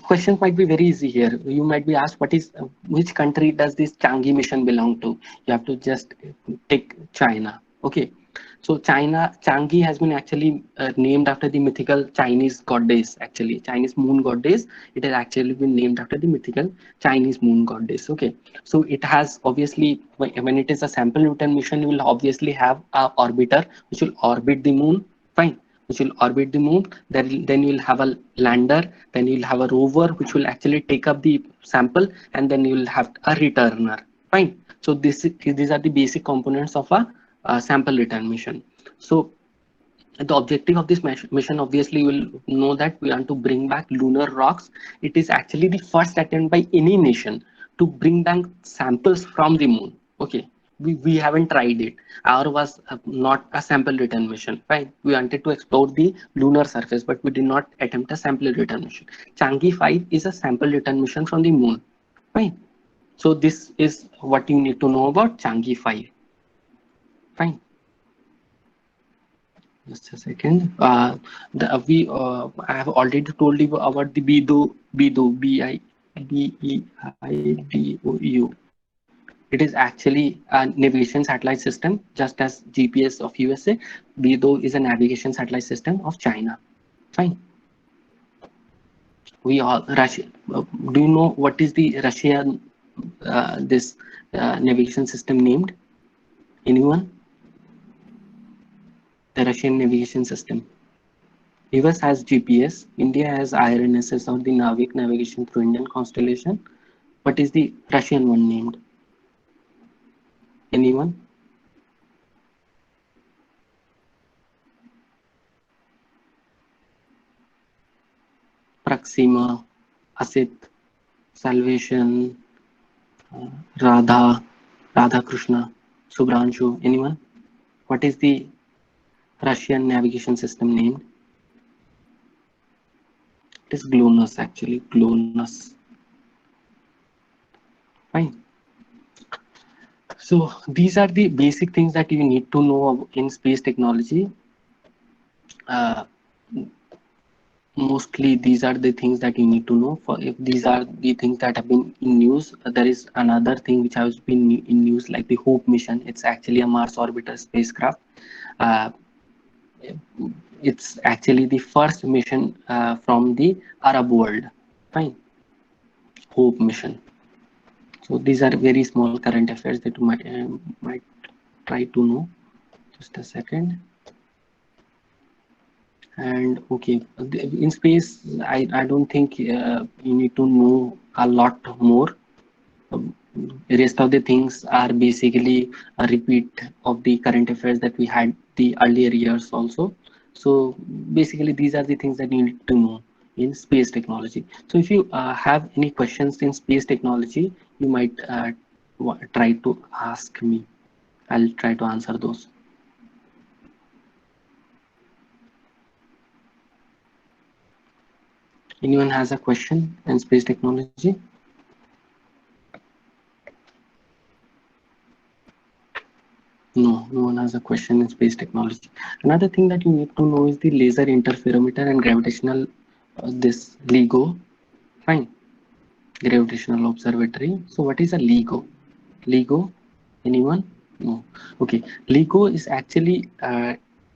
Speaker 1: Questions might be very easy here. You might be asked, which country does this Changi mission belong to? You have to just take China. Okay, So China, Changi has been actually named after the mythical Chinese goddess, actually Chinese moon goddess. It has actually been named after the mythical Chinese moon goddess. Okay, so it has obviously, when it is a sample return mission, you will obviously have a orbiter which will orbit the moon. Fine, which will orbit the moon. Then you will have a lander. Then you will have a rover which will actually take up the sample, and then you will have a returner. Fine. So these are the basic components of a sample return mission. So the objective of this mission, obviously you will know that we want to bring back lunar rocks. It is actually the first attempt by any nation to bring back samples from the moon. Okay, we haven't tried it. Our was not a sample return mission, right? We wanted to explore the lunar surface, but we did not attempt a sample return mission. Changi 5 is a sample return mission from the moon, right? So this is what you need to know about Changi 5. Fine. Just a second. I have already told you about the BEIDOU. It is actually a navigation satellite system, just as GPS of USA. BEIDOU is a navigation satellite system of China. Fine. We all Russia. Do you know what is the Russian this navigation system named? Anyone? The Russian navigation system. US has GPS, India has IRNSS or the Navik navigation through Indian constellation. What is the Russian one named? Anyone? Proxima, Asit, Salvation, Radha, Radha Krishna, Subhranshu. Anyone? What is the Russian navigation system named? It is GLONASS actually, GLONASS. Fine. So these are the basic things that you need to know in space technology. Uh, Mostly these are the things that you need to know. For if these are the things that have been in news, there is another thing which has been in news, like the Hope mission. It's actually a Mars orbiter spacecraft. uh, it's actually the first mission from the Arab world. Fine. Hope mission. So these are very small current affairs that you might try to know. Just a second. And okay, in space, I don't think you need to know a lot more. The rest of the things are basically a repeat of the current affairs that we had the earlier years also. So basically these are the things that you need to know in space technology. So if you have any questions in space technology, you might try to ask me. I'll try to answer those. Anyone has a question in space technology? No, no one has a question in space technology. Another thing that you need to know is the laser interferometer and gravitational, this LIGO. Fine, gravitational observatory. So what is a LIGO? LIGO, anyone? No. Okay, LIGO is actually,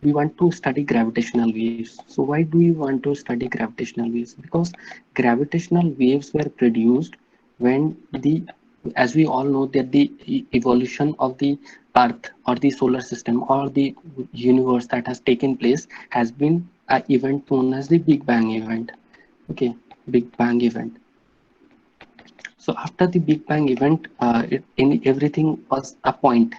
Speaker 1: we want to study gravitational waves. So why do we want to study gravitational waves? Because gravitational waves were produced when the, as we all know, that the evolution of the Earth or the solar system or the universe that has taken place has been an event known as the Big Bang event. Okay, Big Bang event. So after the Big Bang event, everything was a point,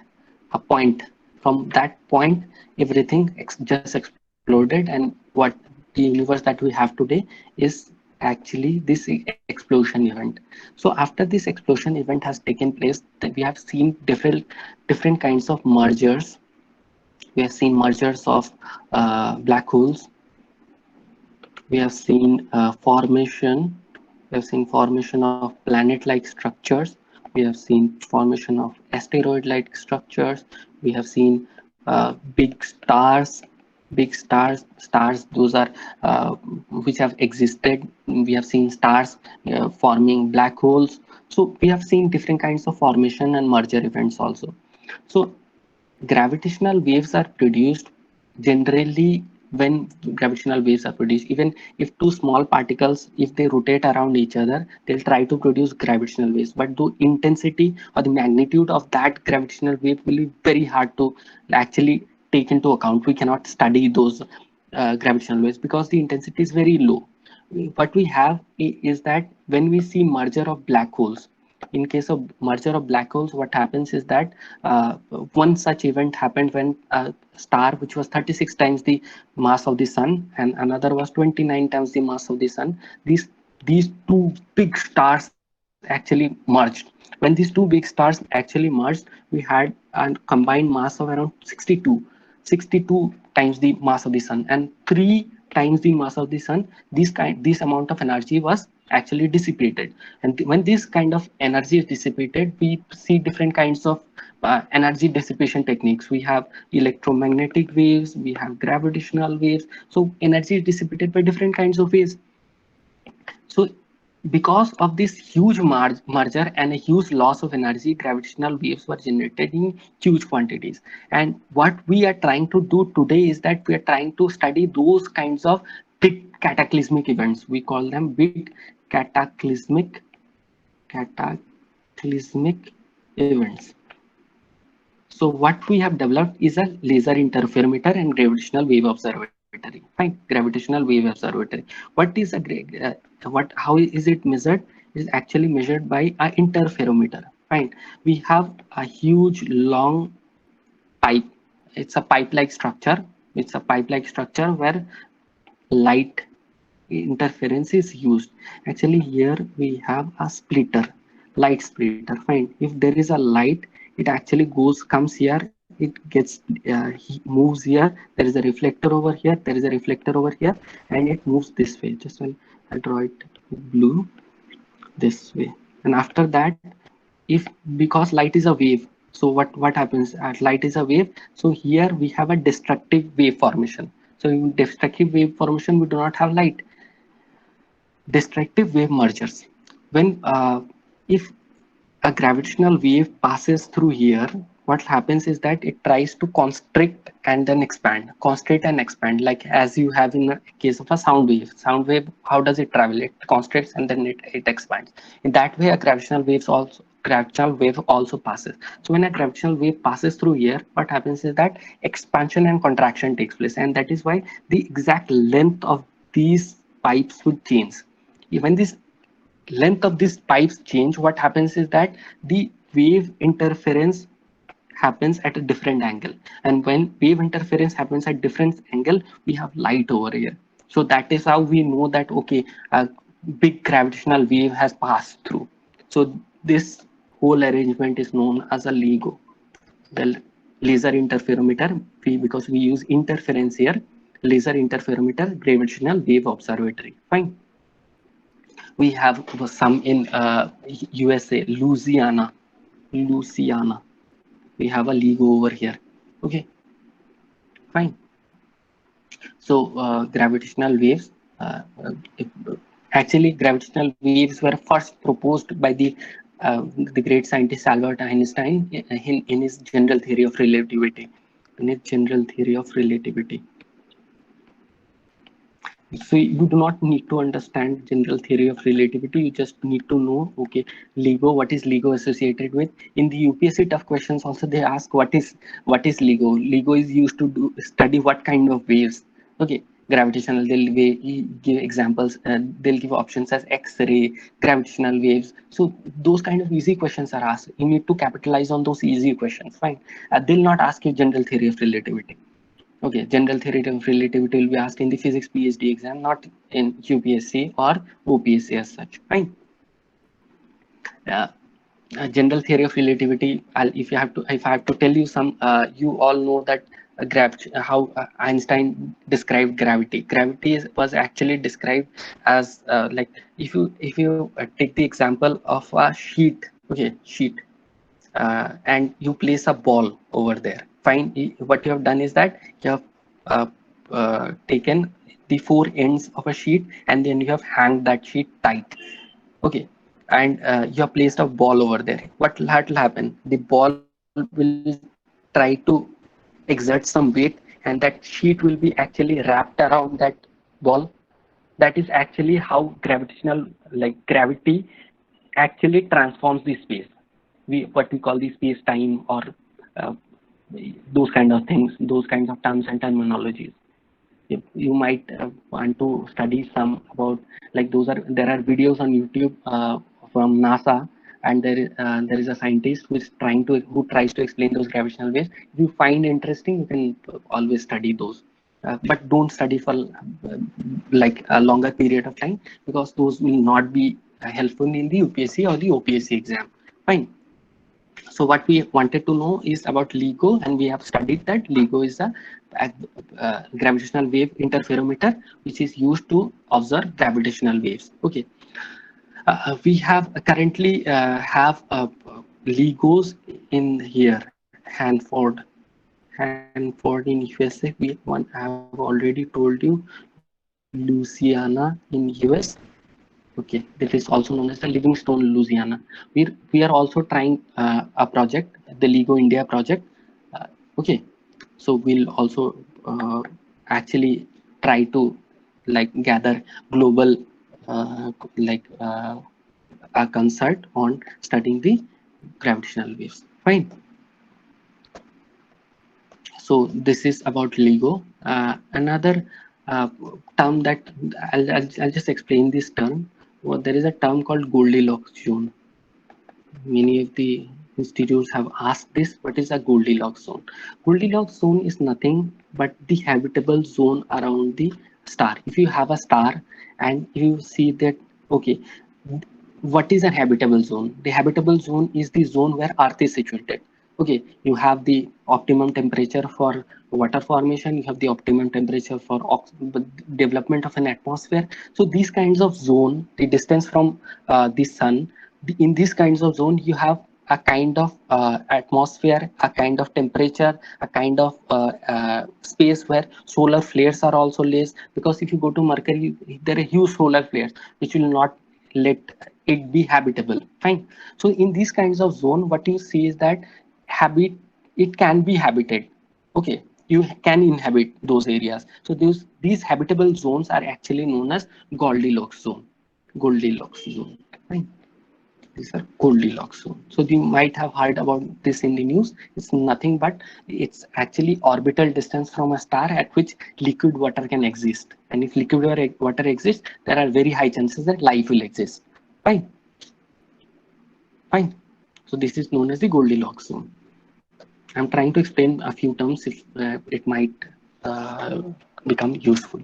Speaker 1: a point. From that point, everything just exploded, and what the universe that we have today is actually this explosion event. So after this explosion event has taken place, that we have seen different kinds of mergers. We have seen mergers of black holes. We have seen formation. We have seen formation of planet-like structures. We have seen formation of asteroid-like structures. We have seen big stars. Big stars. Those are which have existed. We have seen stars forming black holes. So we have seen different kinds of formation and merger events also. So gravitational waves are produced generally when gravitational waves are produced, even if two small particles, if they rotate around each other, they'll try to produce gravitational waves, but the intensity or the magnitude of that gravitational wave will be very hard to actually take into account. We cannot study those gravitational waves because the intensity is very low. What we have is that when we see merger of black holes, in case of merger of black holes, what happens is that uh, one such event happened when a star which was 36 times the mass of the sun and another was 29 times the mass of the sun, these two big stars actually merged. When these two big stars actually merged, we had a combined mass of around 62 times the mass of the sun and 3 times the mass of the sun. This amount of energy was actually dissipated, and when this kind of energy is dissipated, we see different kinds of energy dissipation techniques. We have electromagnetic waves, we have gravitational waves. So energy is dissipated by different kinds of ways. So because of this huge merger and a huge loss of energy, gravitational waves were generated in huge quantities. And what we are trying to do today is that we are trying to study those kinds of big cataclysmic events. We call them big cataclysmic events. So what we have developed is a laser interferometer and gravitational wave observatory. Fine, gravitational wave observatory. What is a how is it measured? It is actually measured by a interferometer. Fine, we have a huge long pipe. It's a pipe-like structure. It's a pipe-like structure where light interference is used. Actually, here we have a splitter, light splitter. Fine. If there is a light, it actually comes here. It gets moves here. There is a reflector over here. There is a reflector over here, and it moves this way. I'll draw it blue this way. And after that, if because light is a wave, so what happens? Light is a wave. So here we have a destructive wave formation. So in destructive wave formation, we do not have light. Destructive wave mergers. When if a gravitational wave passes through here, what happens is that it tries to constrict and then expand, constrict and expand, like as you have in the case of a sound wave. Sound wave, how does it travel? It constricts and then it expands. In that way, a gravitational wave also passes. So when a gravitational wave passes through here, what happens is that expansion and contraction takes place, and that is why the exact length of these pipes would change. When this length of these pipes change, what happens is that the wave interference happens at a different angle, and when wave interference happens at different angle, we have light over here. So that is how we know that okay, a big gravitational wave has passed through. So this whole arrangement is known as a LIGO, the laser interferometer. Because we use interference here, laser interferometer, gravitational wave observatory. Fine. We have some in USA, Louisiana. We have a LIGO over here. Okay, fine. So gravitational waves. If, actually, gravitational waves were first proposed by the great scientist Albert Einstein in his general theory of relativity. In his general theory of relativity. So you do not need to understand general theory of relativity. You just need to know, okay, LIGO, what is LIGO associated with? In the UPSC tough questions also they ask what is LIGO. LIGO is used to study what kind of waves. Okay, gravitational. They'll give examples. They'll give options as X-ray, gravitational waves. So those kind of easy questions are asked. You need to capitalize on those easy questions. Fine. They'll not ask you general theory of relativity. Okay, general theory of relativity will be asked in the physics PhD exam, not in UPSC or OPSC as such. Fine. Uh, General theory of relativity. If I have to tell you some, you all know that how Einstein described gravity. Gravity was actually described as like if you take the example of a sheet. Okay, sheet. And you place a ball over there. Fine. What you have done is that you have taken the four ends of a sheet and then you have hanged that sheet tight. Okay. And you have placed a ball over there. What will happen? The ball will try to exert some weight, and that sheet will be actually wrapped around that ball. That is actually how gravitational, like gravity, actually transforms the space. What we call the space time, or uh, those kind of things, those kinds of terms and terminologies. You might want to study some about, like, there are videos on YouTube from NASA, and there is a scientist who tries to explain those gravitational waves. If you find interesting, you can always study those, but don't study for like a longer period of time, because those will not be helpful in the UPSC or the OPSC exam. Fine. So what we wanted to know is about LIGO, and we have studied that LIGO is a gravitational wave interferometer, which is used to observe gravitational waves. Okay, we have currently have LIGOs in here, Hanford in USA. I have already told you, Louisiana in US. Okay, that is also known as the Livingstone, Louisiana. We are also trying a project, the LIGO India project. Uh, okay, so we'll also actually try to, like, gather global uh, like a concert on studying the gravitational waves. Fine. So this is about LIGO. Another term that I'll just explain this term. Well, there is a term called Goldilocks zone. Many of the institutes have asked this: what is a Goldilocks zone? Goldilocks zone is nothing but the habitable zone around the star. If you have a star and you see that, okay, what is a habitable zone? The habitable zone is the zone where Earth is situated. Okay, you have the optimum temperature for water formation, you have the optimum temperature for development of an atmosphere. So these kinds of zone, the distance from the sun, in these kinds of zone, you have a kind of atmosphere, a kind of temperature, a kind of space where solar flares are also less. Because if you go to Mercury, there are huge solar flares which will not let it be habitable. Fine. So in these kinds of zone, what you see is that habit it can be habited. Okay, you can inhabit those areas. So these habitable zones are actually known as Goldilocks zone. Goldilocks zone. Fine. These are Goldilocks zone. So you might have heard about this in the news. It's nothing but it's actually orbital distance from a star at which liquid water can exist. And if liquid water exists, there are very high chances that life will exist. Fine. Fine. So this is known as the Goldilocks zone. I'm trying to explain a few terms if it might uh, become useful.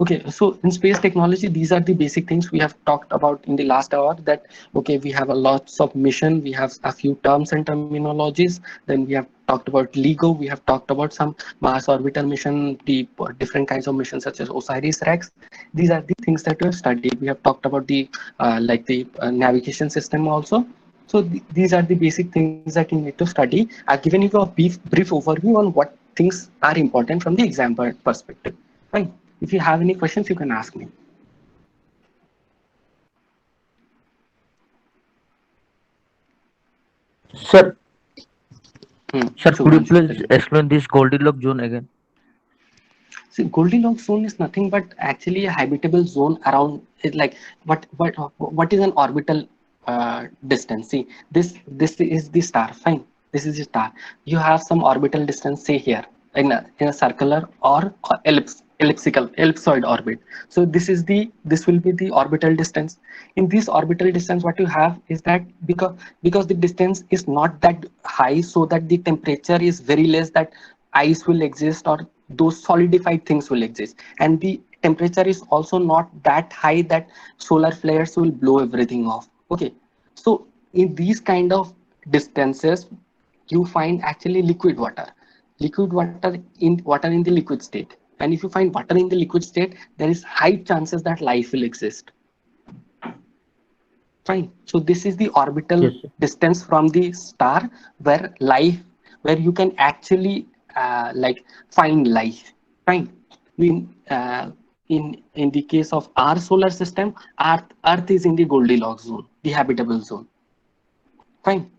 Speaker 1: Okay, so in space technology, these are the basic things we have talked about in the last hour. That, okay, we have a lots of mission, we have a few terms and terminologies. Then we have talked about LIGO, we have talked about some Mars orbiter mission, the different kinds of missions such as Osiris Rex. These are the things that we have studied. We have talked about the like the navigation system also. So these are the basic things that you need to study. I've given you a brief overview on what things are important from the exam perspective. Fine. If you have any questions, you can ask me.
Speaker 3: Sir, sir, could you
Speaker 1: Shubhanshu, tell
Speaker 3: please
Speaker 1: me.
Speaker 3: explain this Goldilocks zone again?
Speaker 1: See, Goldilocks zone is nothing but actually a habitable zone around it. Like, what is an orbital distance? See, this is the star. Fine, this is the star. You have some orbital distance, say here, in a circular or ellipsoid orbit. So this will be the orbital distance. In this orbital distance, what you have is that, because the distance is not that high, so that the temperature is very less, that ice will exist or those solidified things will exist, and the temperature is also not that high that solar flares will blow everything off. Okay, so in these kind of distances, you find actually liquid water in the liquid state. And if you find water in the liquid state, there is high chances that life will exist. Fine. So this is the orbital
Speaker 3: Yes, sir.
Speaker 1: distance from the star where where you can actually like find life. Fine. In the case of our solar system, Earth is in the Goldilocks zone, the habitable zone. Fine.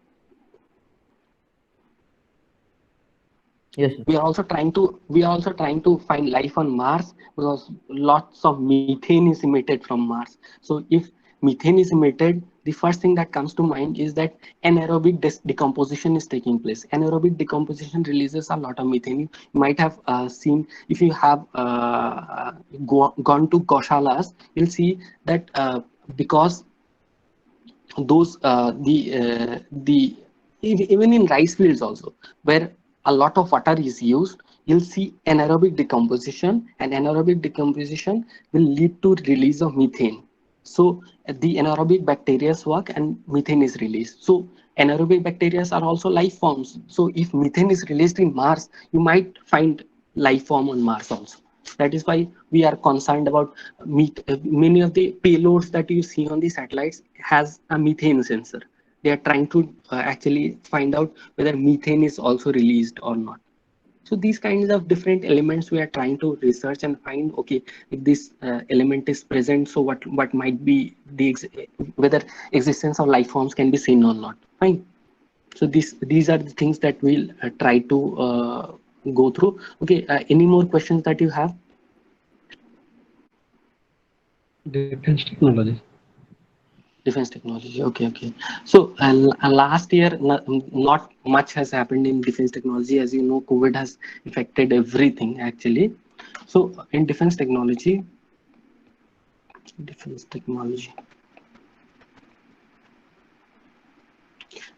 Speaker 3: Yes, sir.
Speaker 1: We are also trying to find life on Mars because lots of methane is emitted from Mars. So if methane is emitted, the first thing that comes to mind is that anaerobic decomposition is taking place. Anaerobic decomposition releases a lot of methane. You might have seen, if you have gone to Goshalas, you'll see that because those even in rice fields also, where a lot of water is used, you'll see anaerobic decomposition, and anaerobic decomposition will lead to release of methane. So the anaerobic bacteria work and methane is released. So anaerobic bacteria are also life forms. So if methane is released in Mars, you might find life form on Mars also. That is why we are concerned about many of the payloads that you see on the satellites has a methane sensor. They are trying to actually find out whether methane is also released or not. So these kinds of different elements we are trying to research and find, okay, if this element is present, so what might be the whether existence of life forms can be seen or not. Fine. So these are the things that we'll try to go through. Okay, any more questions that you have?
Speaker 2: Defense technology.
Speaker 1: Defense technology. Okay, okay. So last year, not much has happened in defense technology. As you know, COVID has affected everything actually. So in defense technology.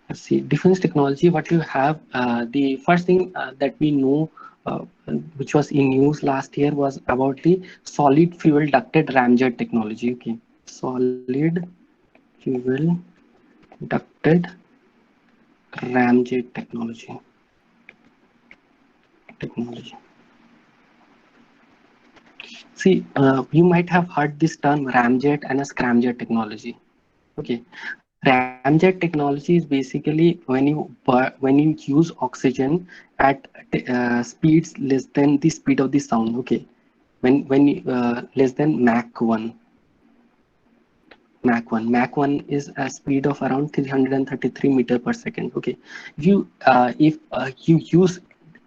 Speaker 1: Let's see, defense technology. What you have, the first thing that we know, which was in news last year, was about the solid fuel ducted ramjet technology. Okay, solid fuel ducted ramjet technology. See, you might have heard this term ramjet and a scramjet technology. Okay, ramjet technology is basically when you use oxygen at speeds less than the speed of the sound. Okay, less than Mach 1 is a speed of around 333 meter per second. Okay, if you use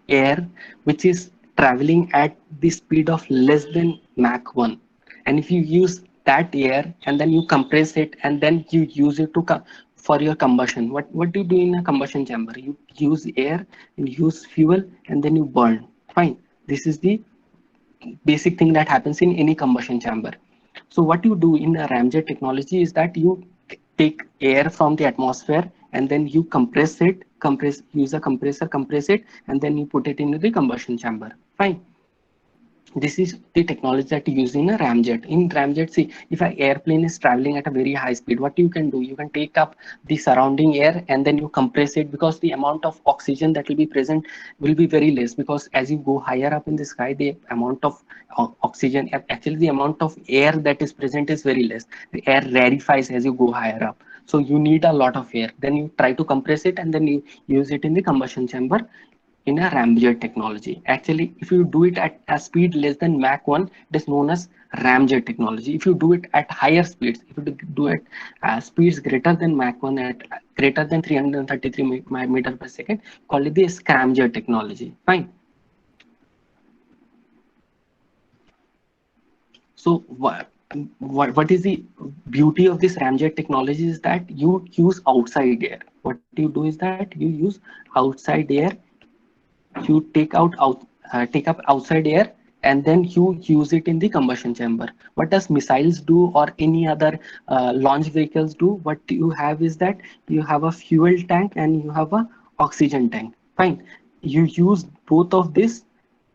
Speaker 1: air which is traveling at the speed of less than Mach 1, and if you use that air and then you compress it and then you use it to for your combustion, what do you do in a combustion chamber? You use air, you use fuel, and then you burn. Fine. This is the basic thing that happens in any combustion chamber. So what you do in a ramjet technology is that you take air from the atmosphere and then you use a compressor, compress it, and then you put it into the combustion chamber. Fine. This is the technology that you use in a ramjet. In ramjet, see, if an airplane is traveling at a very high speed, what you can do, you can take up the surrounding air and then you compress it, because the amount of oxygen that will be present will be very less, because as you go higher up in the sky, the amount of oxygen, actually the amount of air that is present is very less. The air rarefies as you go higher up. So you need a lot of air. Then you try to compress it and then you use it in the combustion chamber in a ramjet technology. Actually, if you do it at a speed less than Mach 1, it is known as ramjet technology. If you do it at higher speeds, if you do it at speeds greater than Mach 1, at greater than 333 meter per second, call it the scramjet technology. Fine. So what is the beauty of this ramjet technology is that you use outside air. What you do is that you use outside air, you take up outside air, and then you use it in the combustion chamber. What does missiles do or any other launch vehicles do? What you have is that you have a fuel tank and you have a oxygen tank. Fine. You use both of this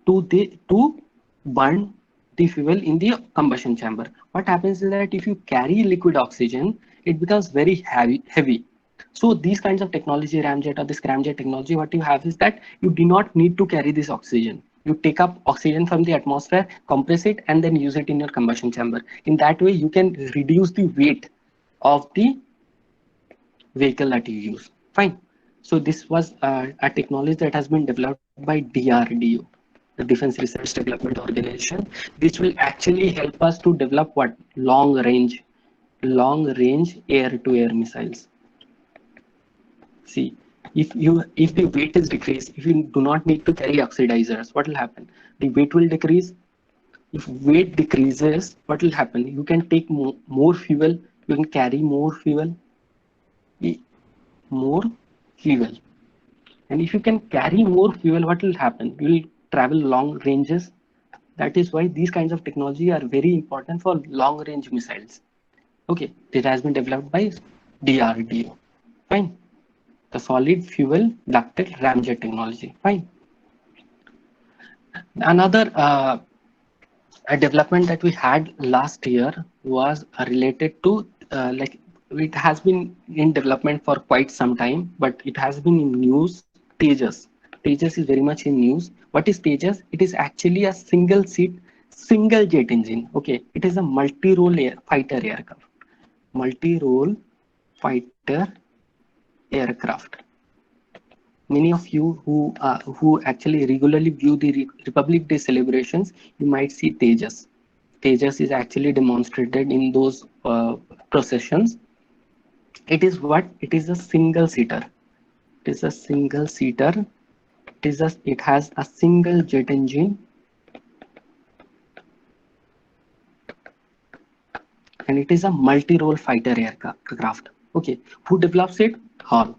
Speaker 1: to burn the fuel in the combustion chamber. What happens is that if you carry liquid oxygen, it becomes very heavy. So these kinds of technology, ramjet or the scramjet technology, what you have is that you do not need to carry this oxygen. You take up oxygen from the atmosphere, compress it, and then use it in your combustion chamber. In that way, you can reduce the weight of the vehicle that you use. Fine. So this was a technology that has been developed by DRDO, the Defense Research Development Organization, which will actually help us to develop what? Long range air to air missiles. See, If the weight is decreased, if you do not need to carry oxidizers, what will happen? The weight will decrease. If weight decreases, what will happen? You can take more fuel, you can carry e- more fuel. And if you can carry more fuel, what will happen? You will travel long ranges. That is why these kinds of technology are very important for long range missiles. Okay, it has been developed by DRDO. Fine. The solid fuel ducted ramjet technology. Fine. Another a development that we had last year was related to like it has been in development for quite some time, but it has been in news. Tejas. Tejas is very much in news. What is Tejas? It is actually a single seat, single jet engine. Okay, it is a multi-role fighter aircraft. Multi-role fighter aircraft. Many of you who actually regularly view the Republic Day celebrations, you might see Tejas. Tejas is actually demonstrated in those processions. It is what? It is a single seater. It is a single seater. It has a single jet engine, and it is a multi-role fighter aircraft. Okay, who develops it? HAL.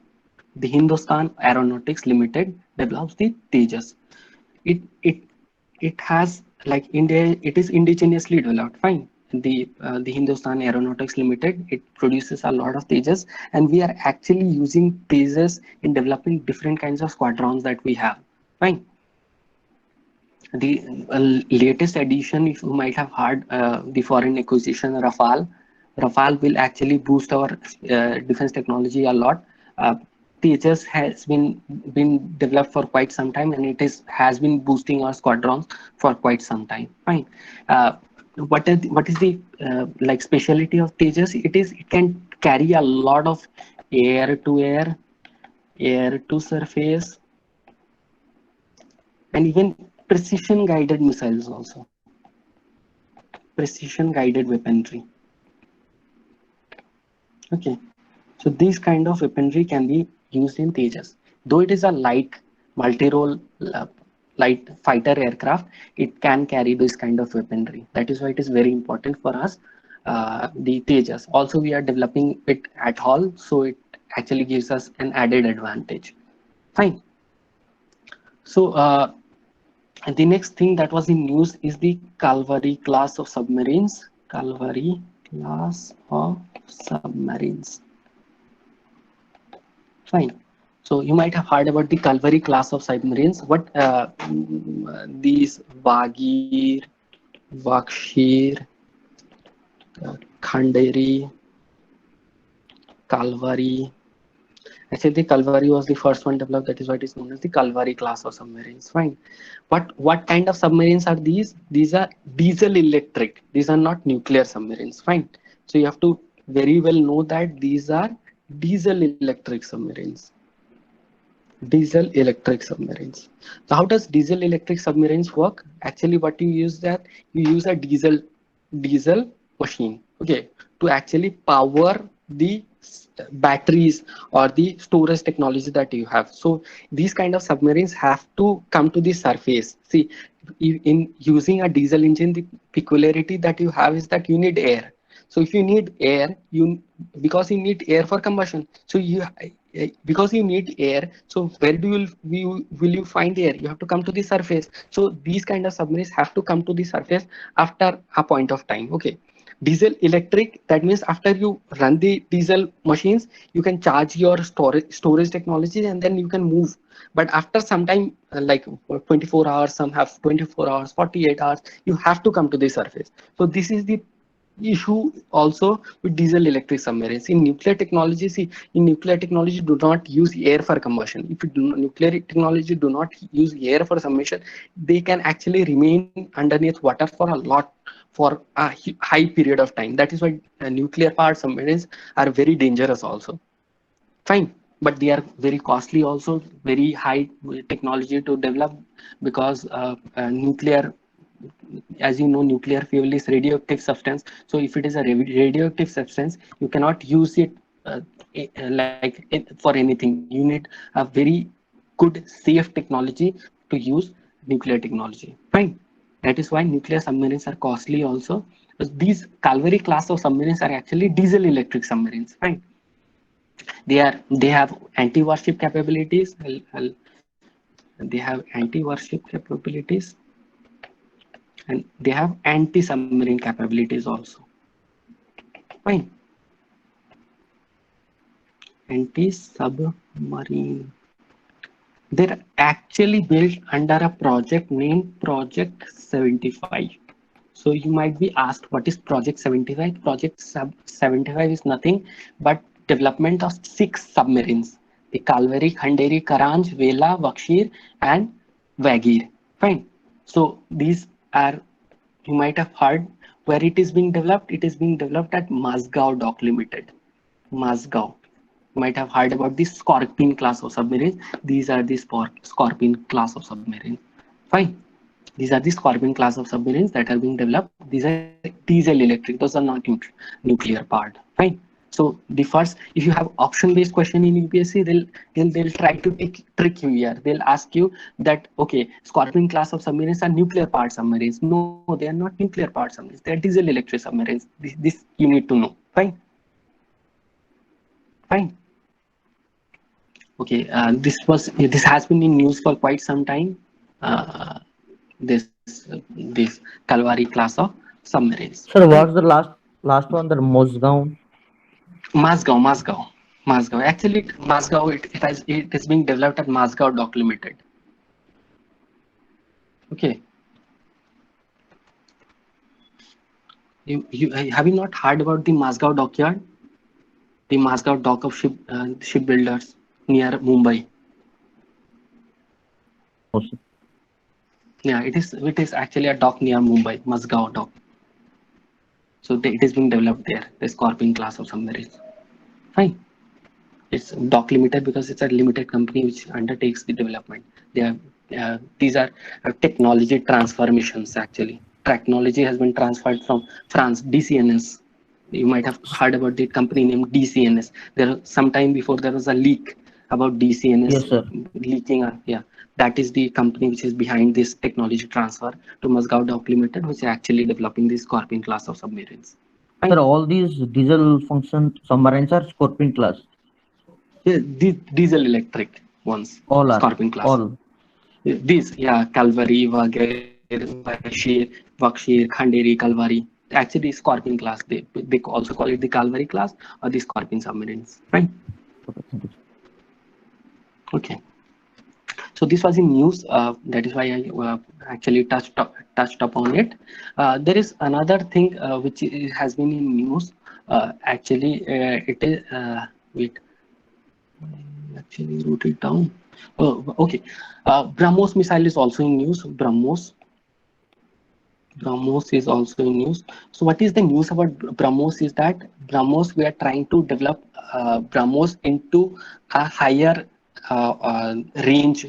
Speaker 1: The Hindustan Aeronautics Limited develops the Tejas. It has, like, India, it is indigenously developed. Fine. The Hindustan Aeronautics Limited, it produces a lot of Tejas, and we are actually using Tejas in developing different kinds of squadrons that we have. Fine. The latest addition, if you might have heard, the foreign acquisition Rafale. Rafale will actually boost our defense technology a lot. Uh, Tejas has been developed for quite some time, and it is has been boosting our squadrons for quite some time. Fine. Uh, what is the like specialty of Tejas? It can carry a lot of air to air, air to surface, and even precision guided missiles also. Precision guided weaponry. Okay, so these kind of weaponry can be used in Tejas. Though it is a light multi-role light fighter aircraft, it can carry this kind of weaponry. That is why it is very important for us. The Tejas. Also, we are developing it at HAL, so it actually gives us an added advantage. Fine. So and the next thing that was in news is the Calvary class of submarines. Calvary class of submarines. Fine. So you might have heard about the Calvary class of submarines. What these Bagir, Vakshir, Khanderi, Calvary. Actually, the Calvary was the first one developed. That is why it is known as the Calvary class of submarines. Fine. But what kind of submarines are these? These are diesel electric. These are not nuclear submarines. Fine. So you have to very well know that these are diesel electric submarines. Diesel electric submarines. So how does diesel electric submarines work? Actually, what you use, that you use a diesel machine, okay, to actually power the batteries or the storage technology that you have. So these kind of submarines have to come to the surface. See, in using a diesel engine, the peculiarity that you have is that you need air. So if you need air, because you need air for combustion, so because you need air, so where will you find air? You have to come to the surface. So these kind of submarines have to come to the surface after a point of time. Okay, diesel electric, that means after you run the diesel machines, you can charge your storage technology, and then you can move. But after some time, like 24 hours, some have 24 hours, 48 hours, you have to come to the surface. So this is the issue also with diesel electric submarines. In nuclear technology, see, in nuclear technology do not use air for combustion. If you do nuclear technology do not use air for submersion, they can actually remain underneath water for a lot, for a high period of time. That is why nuclear powered submarines are very dangerous also. Fine. But they are very costly also, very high technology to develop, because nuclear, as you know, nuclear fuel is radioactive substance. So if it is a radioactive substance, you cannot use it for anything, you need a very good, safe technology to use nuclear technology. Fine. That is why nuclear submarines are costly also. These Calvary class of submarines are actually diesel electric submarines. Fine. They have anti-warship capabilities. They have anti-warship capabilities, and they have anti-submarine capabilities also. Fine. Anti-submarine. They're actually built under a project named Project 75. So you might be asked, what is Project 75? Project 75 is nothing but development of 6 submarines: the Kalvari, Khanderi, Karanj, Vela, Vakshir, and Vagir. Fine. So these are, you might have heard where it is being developed. It is being developed at Mazgaon Dock Limited. Mazgaon. You might have heard about the Scorpion class of submarines. These are the Scorpion class of submarines. Fine. These are the Scorpion class of submarines that are being developed. These are diesel electric. Those are not nuclear part. Fine. So the first, if you have option-based question in UPSC, they'll try to trick you here. They'll ask you that, okay, Scorpion class of submarines are nuclear powered submarines. No, they are not nuclear powered submarines. They are diesel electric submarines. This you need to know. Fine. Fine. Okay. This has been in news for quite some time. This Kalvari class of submarines.
Speaker 3: Sir,
Speaker 1: Fine.
Speaker 3: what's the last one? The Moscow.
Speaker 1: Mazgaon. Actually, Mazgaon, it is being developed at Mazgaon Dock Limited. Okay. You have you not heard about the Mazgaon dockyard? The Mazgaon dock of shipbuilders near Mumbai.
Speaker 3: Also.
Speaker 1: Yeah, it is actually a dock near Mumbai, Mazgaon dock. So it is being developed there, the Scorpion class of submarines. Fine. It's dock limited because it's a limited company which undertakes the development. They are these are technology transformations actually. Technology has been transferred from France, DCNS. You might have heard about the company named DCNS. Some time before there was a leak about DCNS
Speaker 3: Yes, sir.
Speaker 1: leaking. Yeah, that is the company which is behind this technology transfer to Mazgaon Dock Limited, which is actually developing the Scorpion class of submarines.
Speaker 3: Sir,
Speaker 1: Fine.
Speaker 3: all these diesel function submarines are Scorpion class.
Speaker 1: Yeah, the diesel electric ones,
Speaker 3: All are.
Speaker 1: Scorpion class.
Speaker 3: All.
Speaker 1: These, yeah, Calvary, Vakshir, Khanderi, Kalvari. Actually, Scorpion class. They also call it the Calvary class or the Scorpion submarines. Right?
Speaker 3: Okay, thank you.
Speaker 1: Okay. So this was in news. That is why I actually touched upon it. There is another thing which has been in news. It is. Wait. Actually wrote it down. Oh, okay. BrahMos missile is also in news. BrahMos is also in news. So what is the news about BrahMos is that BrahMos, we are trying to develop BrahMos into a higher range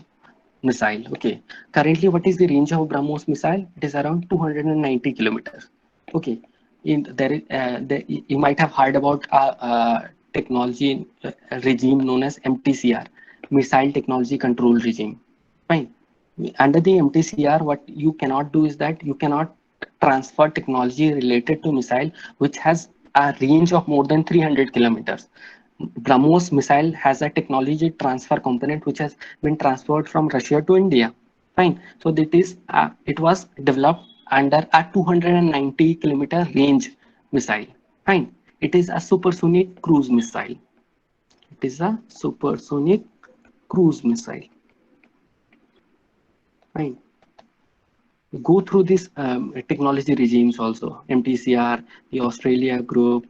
Speaker 1: missile. Okay. Currently, what is the range of BrahMos missile? It is around 290 kilometers. Okay. You might have heard about a technology regime known as MTCR, Missile Technology Control Regime. Fine. Under the MTCR, what you cannot do is that you cannot transfer technology related to missile which has a range of more than 300 kilometers. BrahMos missile has a technology transfer component which has been transferred from Russia to India. Fine. So it was developed under a 290 kilometer range missile. Fine. It is a supersonic cruise missile. It is a supersonic cruise missile. Fine. Go through this technology regimes also. MTCR, the Australia group.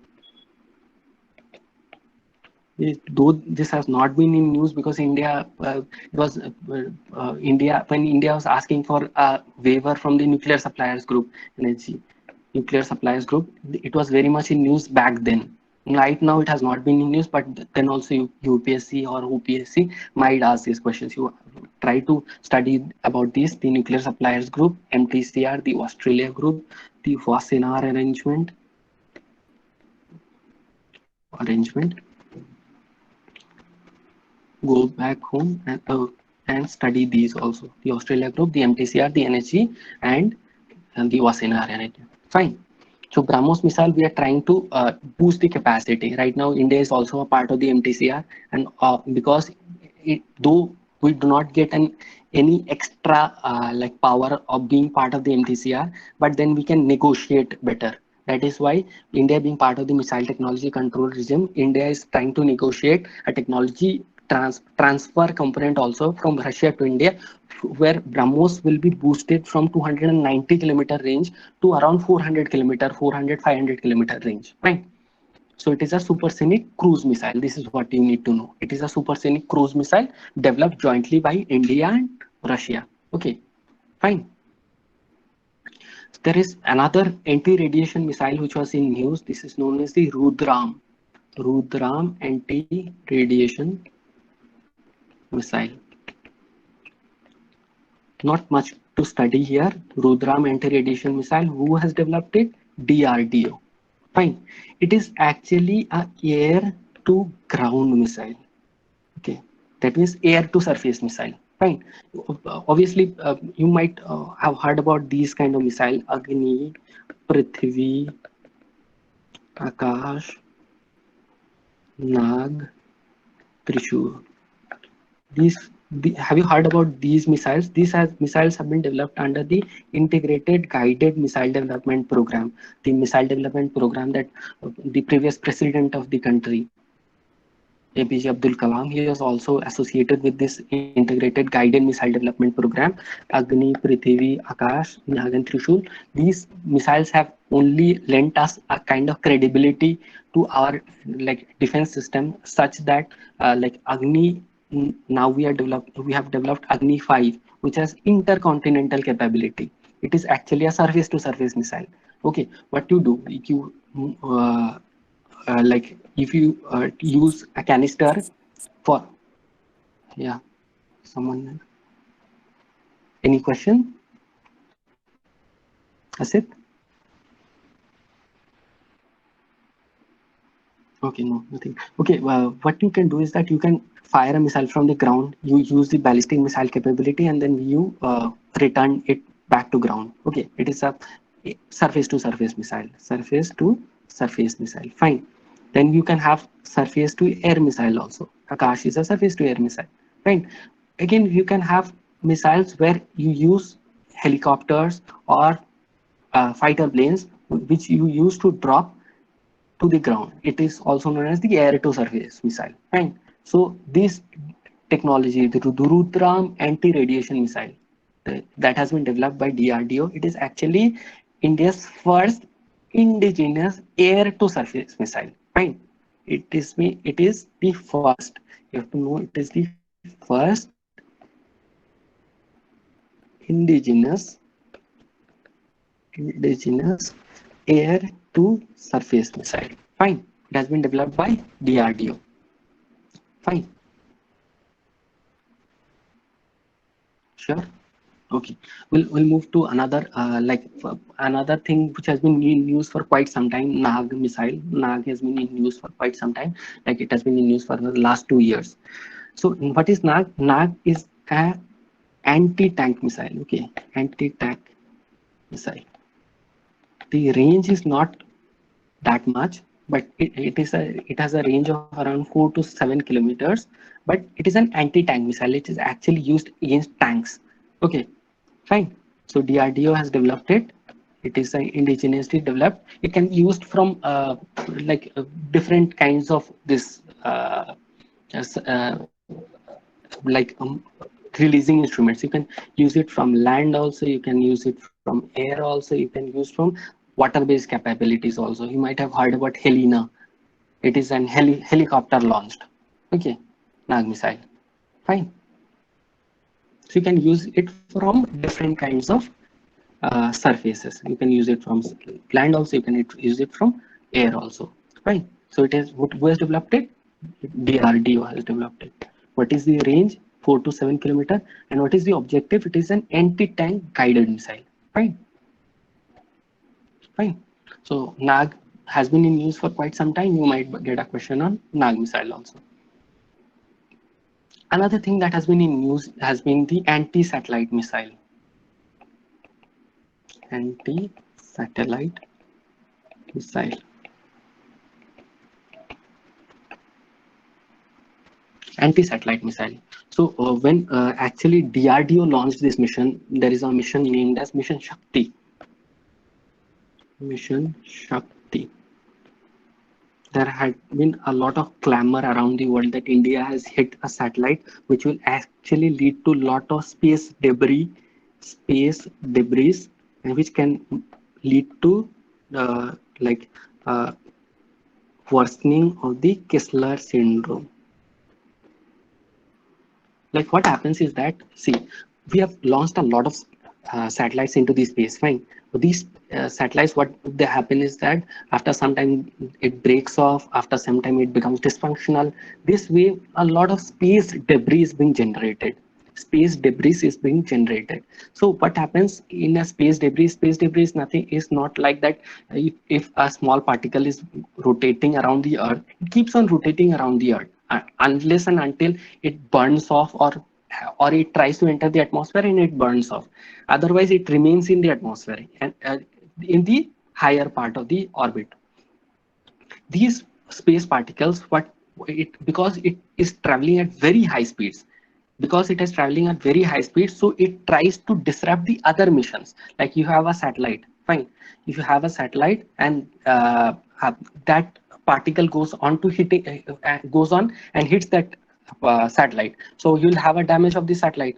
Speaker 1: Though this has not been in news because India when India was asking for a waiver from the nuclear suppliers group, energy nuclear suppliers group, it was very much in news back then. Right now it has not been in news, but then also UPSC or OPSC might ask these questions. You try to study about this: the nuclear suppliers group, MTCR, the Australia group, the Wassenaar arrangement. go back home and study these also. The Australia group, the MTCR, the NHG, and the Wasena RNA. Fine. So BrahMos missile, we are trying to boost the capacity. Right now, India is also a part of the MTCR, and because though we do not get any extra like power of being part of the MTCR, but then we can negotiate better. That is why India being part of the missile technology control regime, India is trying to negotiate a technology transfer component also from Russia to India, where BrahMos will be boosted from 290-kilometer range to around 400-kilometer, 400, 500-kilometer range. Right. So it is a supersonic cruise missile. This is what you need to know. It is a supersonic cruise missile developed jointly by India and Russia. Okay, fine. There is another anti-radiation missile which was in news. This is known as the Rudram. Rudram anti-radiation missile. Not much to study here. Rudram anti-radiation missile. Who has developed it? DRDO. Fine. It is actually a air to ground missile. Okay. That means air to surface missile. Fine. Obviously, you might have heard about these kind of missile: Agni, Prithvi, Akash, Nag, Trishul. Have you heard about these missiles? Missiles have been developed under the Integrated Guided Missile Development Program, the missile development program that the previous president of the country, APJ Abdul Kalam, he was also associated with this Integrated Guided Missile Development Program. Agni, Prithvi, Akash, Nag and Trishul. These missiles have only lent us a kind of credibility to our like defense system, such that like Agni, now we have developed Agni 5, which has intercontinental capability. It is actually a surface to surface missile. Okay, what you do, you like if you use a canister for, yeah, someone, any question? Asit? Okay, no, nothing. Okay, what you can do is that you can fire a missile from the ground. You use the ballistic missile capability, and then you return it back to ground. Okay, it is a surface to surface missile. Surface to surface missile. Fine. Then you can have surface to air missile also. Akash is a surface to air missile. Fine. Again, you can have missiles where you use helicopters or fighter planes, which you use to drop to the ground. It is also known as the air to surface missile. Fine. So this technology, the Rudram anti-radiation missile, that has been developed by DRDO. It is actually India's first indigenous air to surface missile. Fine. It is the first. You have to know it is the first indigenous air to surface missile. Fine. It has been developed by DRDO. Fine. Sure. Okay. We'll move to another another thing which has been in use for quite some time. Nag missile. Nag has been in use for quite some time. Like it has been in use for the last 2 years. So what is Nag? Nag is a anti-tank missile. Okay, anti-tank missile. The range is not that much, but it has a range of around 4 to 7 kilometers. But it is an anti-tank missile. It is actually used against tanks. Okay, fine. So DRDO has developed it. It is indigenously developed. It can be used from different kinds of this as, like releasing instruments. You can use it from land also. You can use it from air also. You can use from water-based capabilities also. You might have heard about Helena. It is an helicopter launched. Okay, Nag missile. Fine. So you can use it from different kinds of surfaces. You can use it from land also. You can use it from air also. Fine. So it is, who has developed it? DRDO has developed it. What is the range? 4 to 7 kilometers. And what is the objective? It is an anti-tank guided missile. Fine. Fine. So Nag has been in use for quite some time. You might get a question on Nag missile also. Another thing that has been in news has been the anti-satellite missile. Anti-satellite missile. Anti-satellite missile. So when actually DRDO launched this mission, there is a mission named as Mission Shakti. Mission Shakti. There had been a lot of clamor around the world that India has hit a satellite, which will actually lead to a lot of space debris, and which can lead to like worsening of the Kessler syndrome. Like what happens is that, see, we have launched a lot of satellites into the space, fine, but these satellites, what they happen is that after some time it breaks off, after some time it becomes dysfunctional. This way a lot of space debris is being generated. So what happens in a space debris is nothing, is not like that. If a small particle is rotating around the earth, it keeps on rotating around the earth unless and until it burns off, or it tries to enter the atmosphere and it burns off. Otherwise it remains in the atmosphere and in the higher part of the orbit. These space particles, because it is traveling at very high speeds, so it tries to disrupt the other missions. Like you have a satellite, fine, if you have a satellite and that particle goes on to hitting goes on and hits that satellite, so you'll have a damage of the satellite.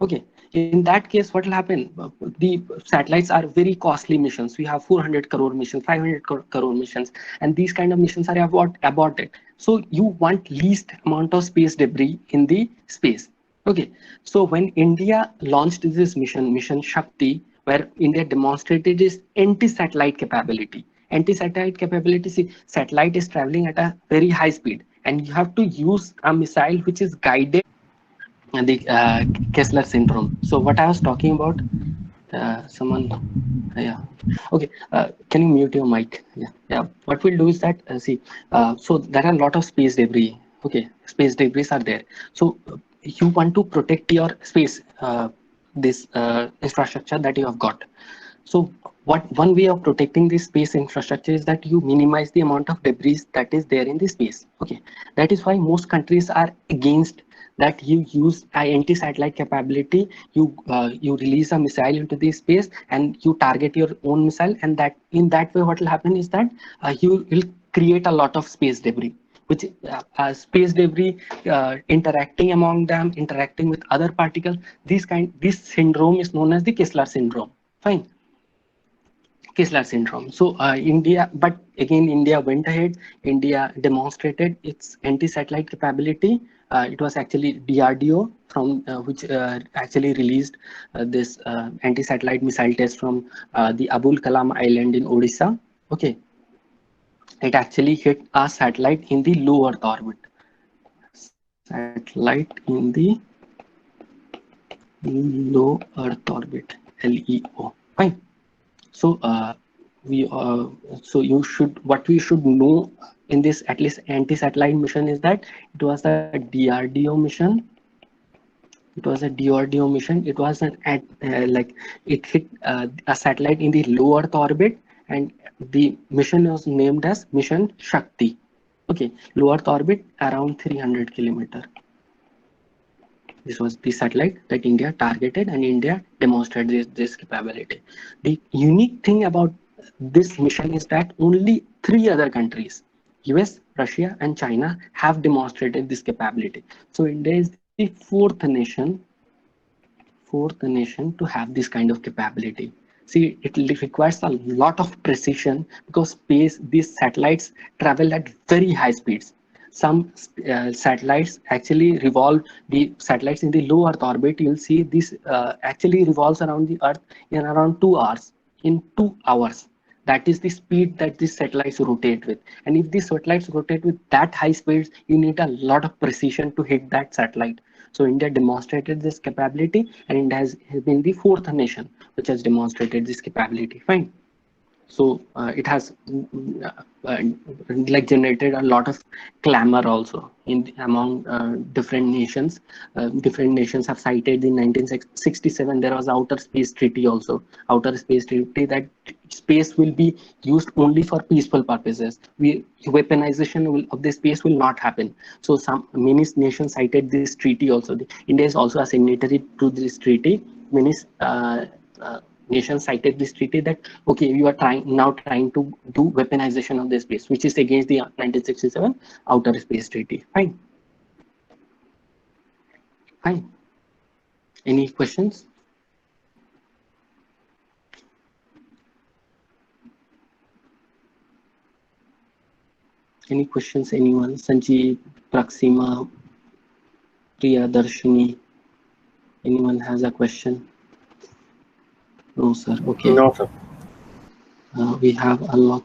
Speaker 1: Okay, in that case what will happen? The satellites are very costly missions. We have 400 crore missions, 500 crore missions, and these kind of missions are aborted. So you want least amount of space debris in the space. Okay, so when India launched this mission Shakti, where India demonstrated its anti-satellite capability. Anti-satellite capability, see, satellite is traveling at a very high speed, and you have to use a missile which is guided the Kessler syndrome. So what I was talking about, someone, yeah, okay, can you mute your mic? Yeah. What we'll do is that, see, so there are a lot of space debris. Okay, space debris are there. So you want to protect your space, this infrastructure that you have got. So what one way of protecting this space infrastructure is that you minimize the amount of debris that is there in the space. Okay, that is why most countries are against that you use anti-satellite capability. You release a missile into the space and you target your own missile, and that in that way what will happen is that you will create a lot of space debris, which space debris interacting among them, interacting with other particles. This syndrome is known as the Kessler syndrome. Fine. Kessler syndrome. So India, but again, India went ahead. India demonstrated its anti-satellite capability. It was actually DRDO from which actually released this anti-satellite missile test from the Abul Kalam Island in Odisha. Okay, it actually hit a satellite in the low Earth orbit. Satellite in the low Earth orbit, LEO. Fine. So we so you should, what we should know in this at least anti-satellite mission is that it was a DRDO mission. It was a DRDO mission. It was an like it hit a satellite in the low Earth orbit, and the mission was named as Mission Shakti. Okay, low Earth orbit around 300 kilometer. This was the satellite that India targeted, and India demonstrated this capability. The unique thing about this mission is that only 3 other countries, US, Russia, and China, have demonstrated this capability. So India is the fourth nation to have this kind of capability. See, it requires a lot of precision because these satellites travel at very high speeds. Some satellites actually revolve, the satellites in the low Earth orbit, you'll see this actually revolves around the Earth in around 2 hours, in 2 hours. That is the speed that these satellites rotate with. And if these satellites rotate with that high speeds, you need a lot of precision to hit that satellite. So India demonstrated this capability, and India has been the fourth nation which has demonstrated this capability. Fine. So it has like generated a lot of clamor also among different nations. Different nations have cited in 1967 there was outer space treaty also, outer space treaty, that space will be used only for peaceful purposes. Of the space will not happen. So some many nations cited this treaty also. India is also a signatory to this treaty. Many uh, nations cited this treaty that okay, you are trying to do weaponization of the space, which is against the 1967 outer space treaty. Fine. Fine. Any questions? Any questions, anyone? Sanjeev, Praxima, Priya, Darshini, anyone has a question? No sir. Okay.
Speaker 4: No, sir.
Speaker 1: We have a lot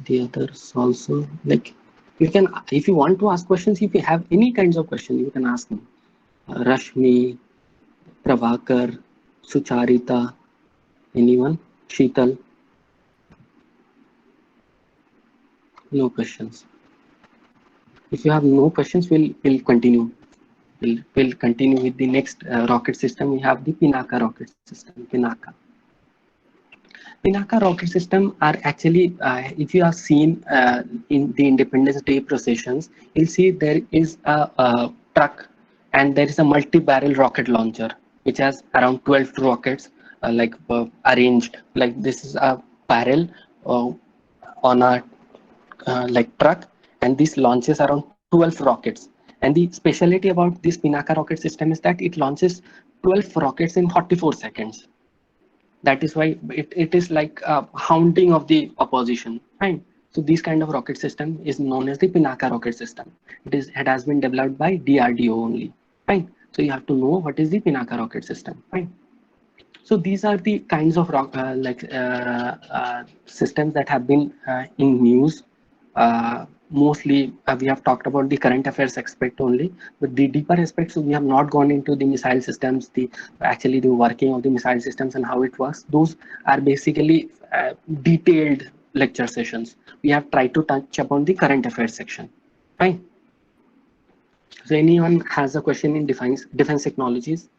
Speaker 1: the others also. Like you can, if you want to ask questions, if you have any kinds of questions, you can ask me. Rashmi, Pravakar, Sucharita, anyone? Sheetal? No questions. If you have no questions, we'll continue. We'll continue with the next rocket system. We have the Pinaka rocket system. Pinaka rocket system are actually, if you have seen in the Independence Day processions, you'll see there is a truck and there is a multi-barrel rocket launcher which has around 12 rockets arranged. Like this is a barrel on a like truck, and this launches around 12 rockets. And the specialty about this Pinaka rocket system is that it launches 12 rockets in 44 seconds. That is why it is like a hounding of the opposition. Fine. So this kind of rocket system is known as the Pinaka rocket system. It has been developed by DRDO only. Fine. So you have to know what is the Pinaka rocket system. Fine. So these are the kinds of systems that have been in news. Mostly we have talked about the current affairs aspect only, but the deeper aspects we have not gone into the missile systems, actually the working of the missile systems and how it works. Those are basically detailed lecture sessions. We have tried to touch upon the current affairs section. Fine. So anyone has a question in defense technologies?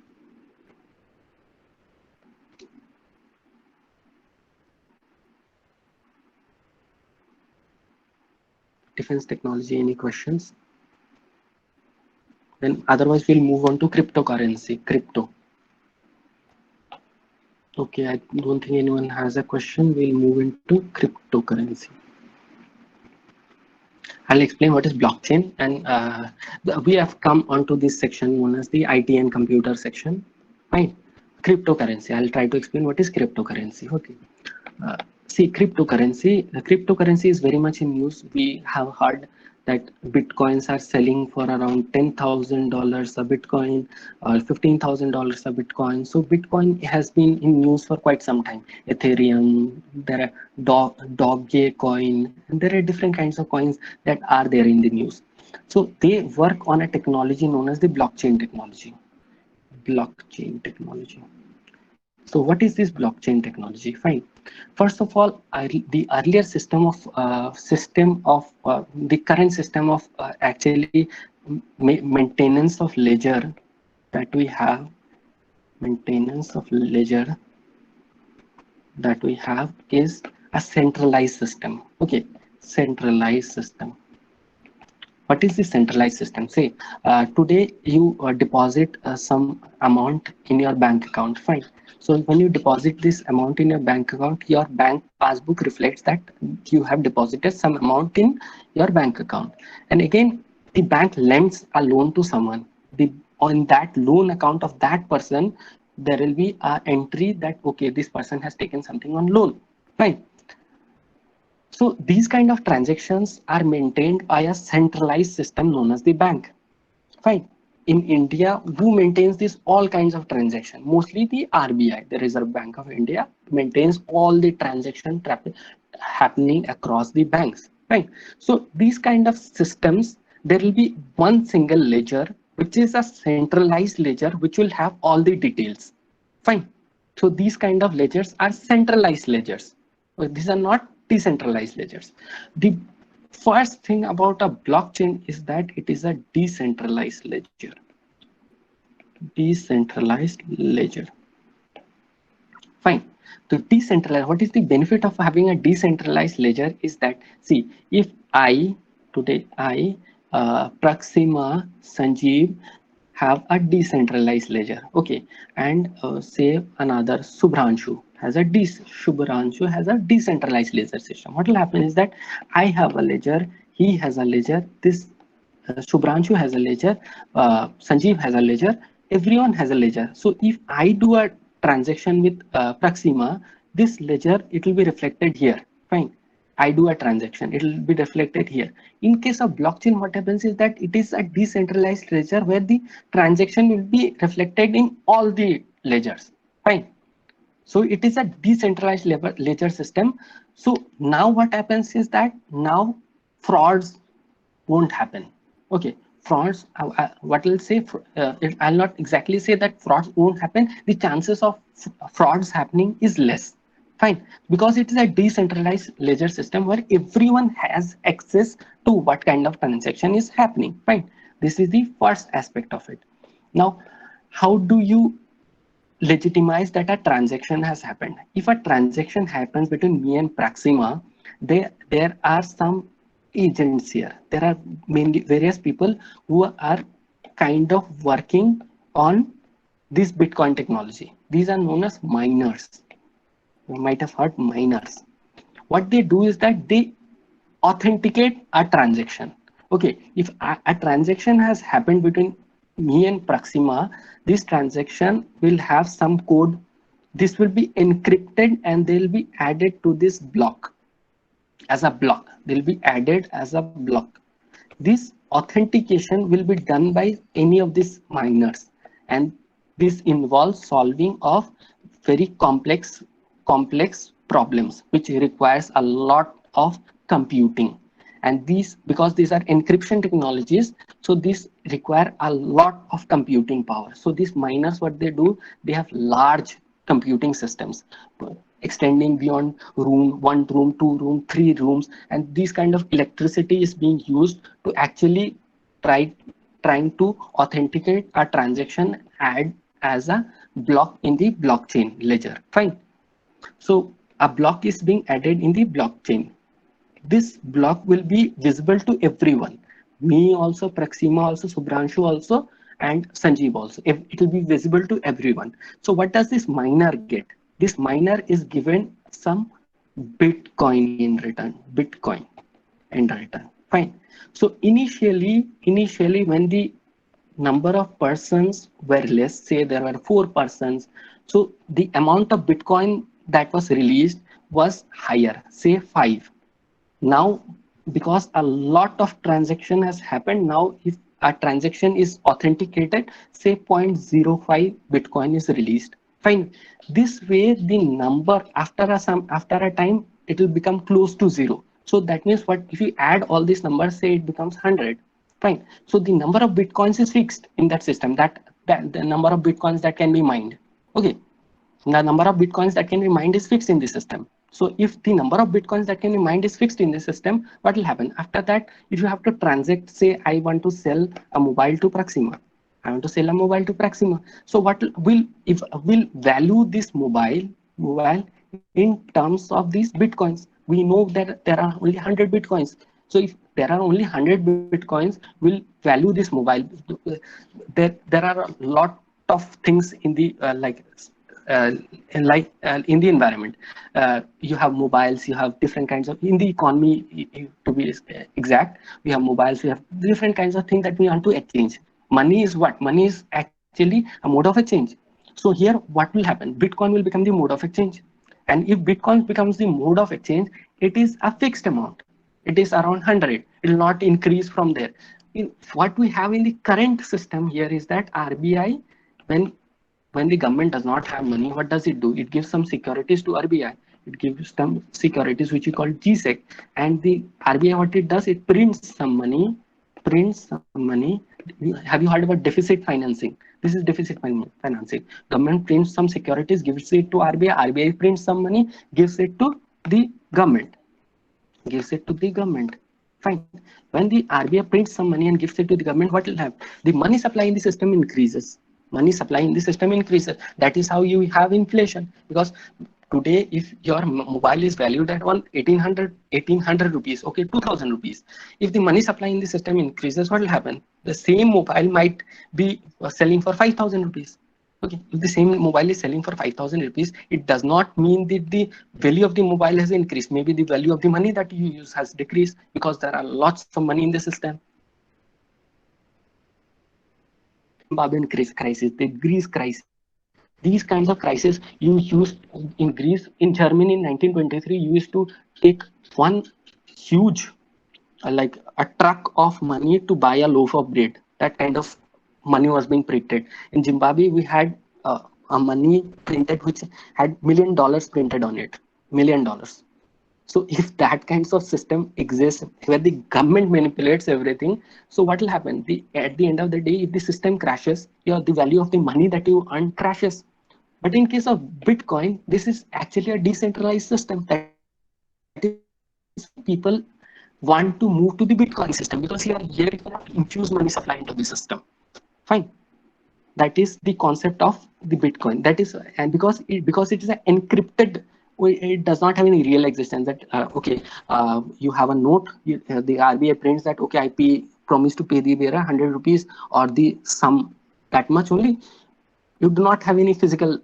Speaker 1: Defense technology, any questions? Then otherwise we'll move on to cryptocurrency, crypto. Okay, I don't think anyone has a question. We'll move into cryptocurrency. I'll explain what is blockchain, and we have come onto this section known as the IT and computer section. Fine. Cryptocurrency. I'll try to explain what is cryptocurrency. Okay. See, cryptocurrency is very much in news. We have heard that bitcoins are selling for around $10,000 a bitcoin or $15,000 a bitcoin. So Bitcoin has been in news for quite some time. Ethereum, there are Dogecoin, and there are different kinds of coins that are there in the news. So they work on a technology known as the blockchain technology. So what is this blockchain technology? Fine. First of all, the earlier system of the current system of actually maintenance of ledger that we have, is a centralized system. Okay, centralized system. What is the centralized system? Say today you deposit some amount in your bank account. Fine. So when you deposit this amount in your bank account, your bank passbook reflects that you have deposited some amount in your bank account. And again, the bank lends a loan to someone. On that loan account of that person, there will be an entry that okay, this person has taken something on loan. Fine. So these kind of transactions are maintained by a centralized system known as the bank. Fine. In India, who maintains this all kinds of transaction? Mostly the RBI, the Reserve Bank of India, maintains all the transaction happening across the banks. Fine. So these kind of systems, there will be one single ledger, which is a centralized ledger, which will have all the details. Fine. So these kind of ledgers are centralized ledgers. These are not decentralized ledgers. The first thing about a blockchain is that it is a decentralized ledger. Decentralized ledger. Fine. To decentralize, what is the benefit of having a decentralized ledger is that, see, if I, today I, Praxima, Sanjeev have a decentralized ledger, okay, and say another Shubhranshu has a decentralized ledger system. What will happen is that I have a ledger, he has a ledger, this Shubhranshu has a ledger, Sanjeev has a ledger, everyone has a ledger. So if I do a transaction with Praxima, this ledger, it will be reflected here. Fine. I do a transaction, it will be reflected here. In case of blockchain, what happens is that it is a decentralized ledger where the transaction will be reflected in all the ledgers. Fine. So it is a decentralized ledger system. So now what happens is that now frauds won't happen. Okay, frauds, what I'll say, I'll not exactly say that frauds won't happen. The chances of frauds happening is less. Fine, because it is a decentralized ledger system where everyone has access to what kind of transaction is happening. Fine, this is the first aspect of it. Now, how do you legitimize that a transaction has happened? If a transaction happens between me and Praxima, there are some agents here. There are mainly various people who are kind of working on this Bitcoin technology. These are known as miners. You might have heard miners. What they do is that they authenticate a transaction. Okay, if a transaction has happened between me and Praxima, this transaction will have some code. This will be encrypted and they will be added to this block as a block. They'll be added as a block. This authentication will be done by any of these miners, and this involves solving of very complex problems which requires a lot of computing. And these, because these are encryption technologies, so these require a lot of computing power. So these miners, what they do, they have large computing systems extending beyond room, 1 room, 2 room, 3 rooms, and this kind of electricity is being used to actually trying to authenticate a transaction add as a block in the blockchain ledger. Fine. So a block is being added in the blockchain. This block will be visible to everyone. Me also, Praxima also, Shubhranshu also, and Sanjeev also. It will be visible to everyone. So what does this miner get? This miner is given some Bitcoin in return. Bitcoin in return. Fine. So initially when the number of persons were less, say there were 4 persons, so the amount of Bitcoin that was released was higher, say 5. Now, because a lot of transaction has happened, now if a transaction is authenticated, say 0.05 Bitcoin is released. Fine. This way, the number after a time, it will become close to 0. So that means what if you add all these numbers, say it becomes 100. Fine. So the number of Bitcoins is fixed in that system. That the number of Bitcoins that can be mined. Okay. The number of Bitcoins that can be mined is fixed in the system. So if the number of Bitcoins that can be mined is fixed in the system, what will happen? After that, if you have to transact, say I want to sell a mobile to Praxima. I want to sell a mobile to Praxima. So what will value this mobile in terms of these Bitcoins? We know that there are only 100 Bitcoins. So if there are only 100 Bitcoins, we'll value this mobile. There are a lot of things in the in the environment. You have mobiles, you have different kinds of, in the economy, to be exact, we have mobiles, we have different kinds of things that we want to exchange. Money is what? Money is actually a mode of exchange. So here what will happen? Bitcoin will become the mode of exchange. And if Bitcoin becomes the mode of exchange, it is a fixed amount. It is around 100. It will not increase from there. What we have in the current system here is that RBI, when the government does not have money, what does it do? It gives some securities to RBI. It gives some securities which we call GSEC. And the RBI, what it does, it prints some money. Have you heard about deficit financing? This is deficit financing. Government prints some securities, gives it to RBI. RBI prints some money, gives it to the government. Gives it to the government. Fine. When the RBI prints some money and gives it to the government, what will happen? The money supply in the system increases. Money supply in the system increases. That is how you have inflation. Because today, if your mobile is valued at 1800 rupees, okay, 2000 rupees. If the money supply in the system increases, what will happen? The same mobile might be selling for 5000 rupees. Okay, if the same mobile is selling for 5000 rupees, it does not mean that the value of the mobile has increased. Maybe the value of the money that you use has decreased because there are lots of money in the system. Zimbabwean crisis, the Greece crisis. These kinds of crises you used in Greece, in Germany in 1923, you used to take one huge, like a truck of money to buy a loaf of bread. That kind of money was being printed. In Zimbabwe, we had a money printed which had $1 million printed on it. $1 million. So if that kinds of system exists where the government manipulates everything, so what will happen? At the end of the day, if the system crashes, the value of the money that you earn crashes. But in case of Bitcoin, this is actually a decentralized system. That is why people want to move to the Bitcoin system, because here you cannot infuse money supply into the system. Fine. That is the concept of the Bitcoin. That is, and because it is an encrypted, it does not have any real existence. That okay, you have a note, the RBI prints that okay, promise to pay the bearer 100 rupees or the sum that much only. You do not have any physical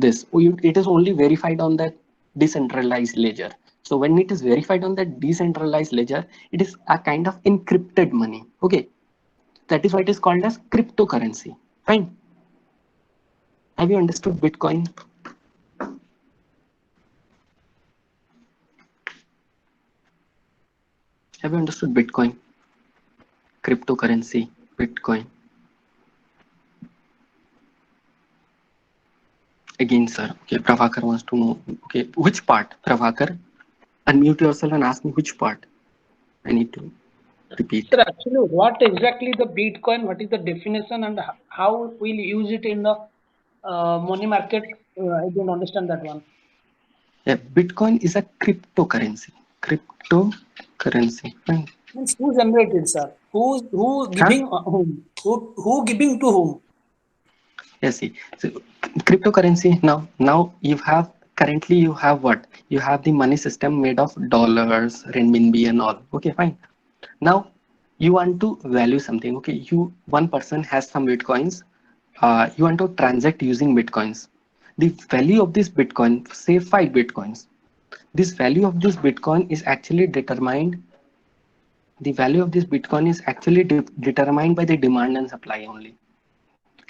Speaker 1: it is only verified on that decentralized ledger. So when it is verified on that decentralized ledger, it is a kind of encrypted money. Okay, that is why it is called as cryptocurrency. Fine. Have you understood Bitcoin? Have you understood Bitcoin? Cryptocurrency, Bitcoin. Again, sir. Okay, Prabhakar wants to know. Okay, which part? Prabhakar, unmute yourself and ask me which part. I need to repeat.
Speaker 4: Sir, actually, what exactly the Bitcoin? What is the definition and how we'll use it in the money market? I don't understand that one.
Speaker 1: Yeah, Bitcoin is a cryptocurrency. Cryptocurrency. Fine.
Speaker 4: Means who generated, sir? Who giving whom? Who giving to whom?
Speaker 1: Yes, see. So cryptocurrency now currently you have what? You have the money system made of dollars, renminbi and all. Okay, fine. Now you want to value something. Okay, one person has some bitcoins. You want to transact using bitcoins. The value of this bitcoin, say 5 bitcoins. This value of this bitcoin is actually determined. The value of this bitcoin is actually determined by the demand and supply only.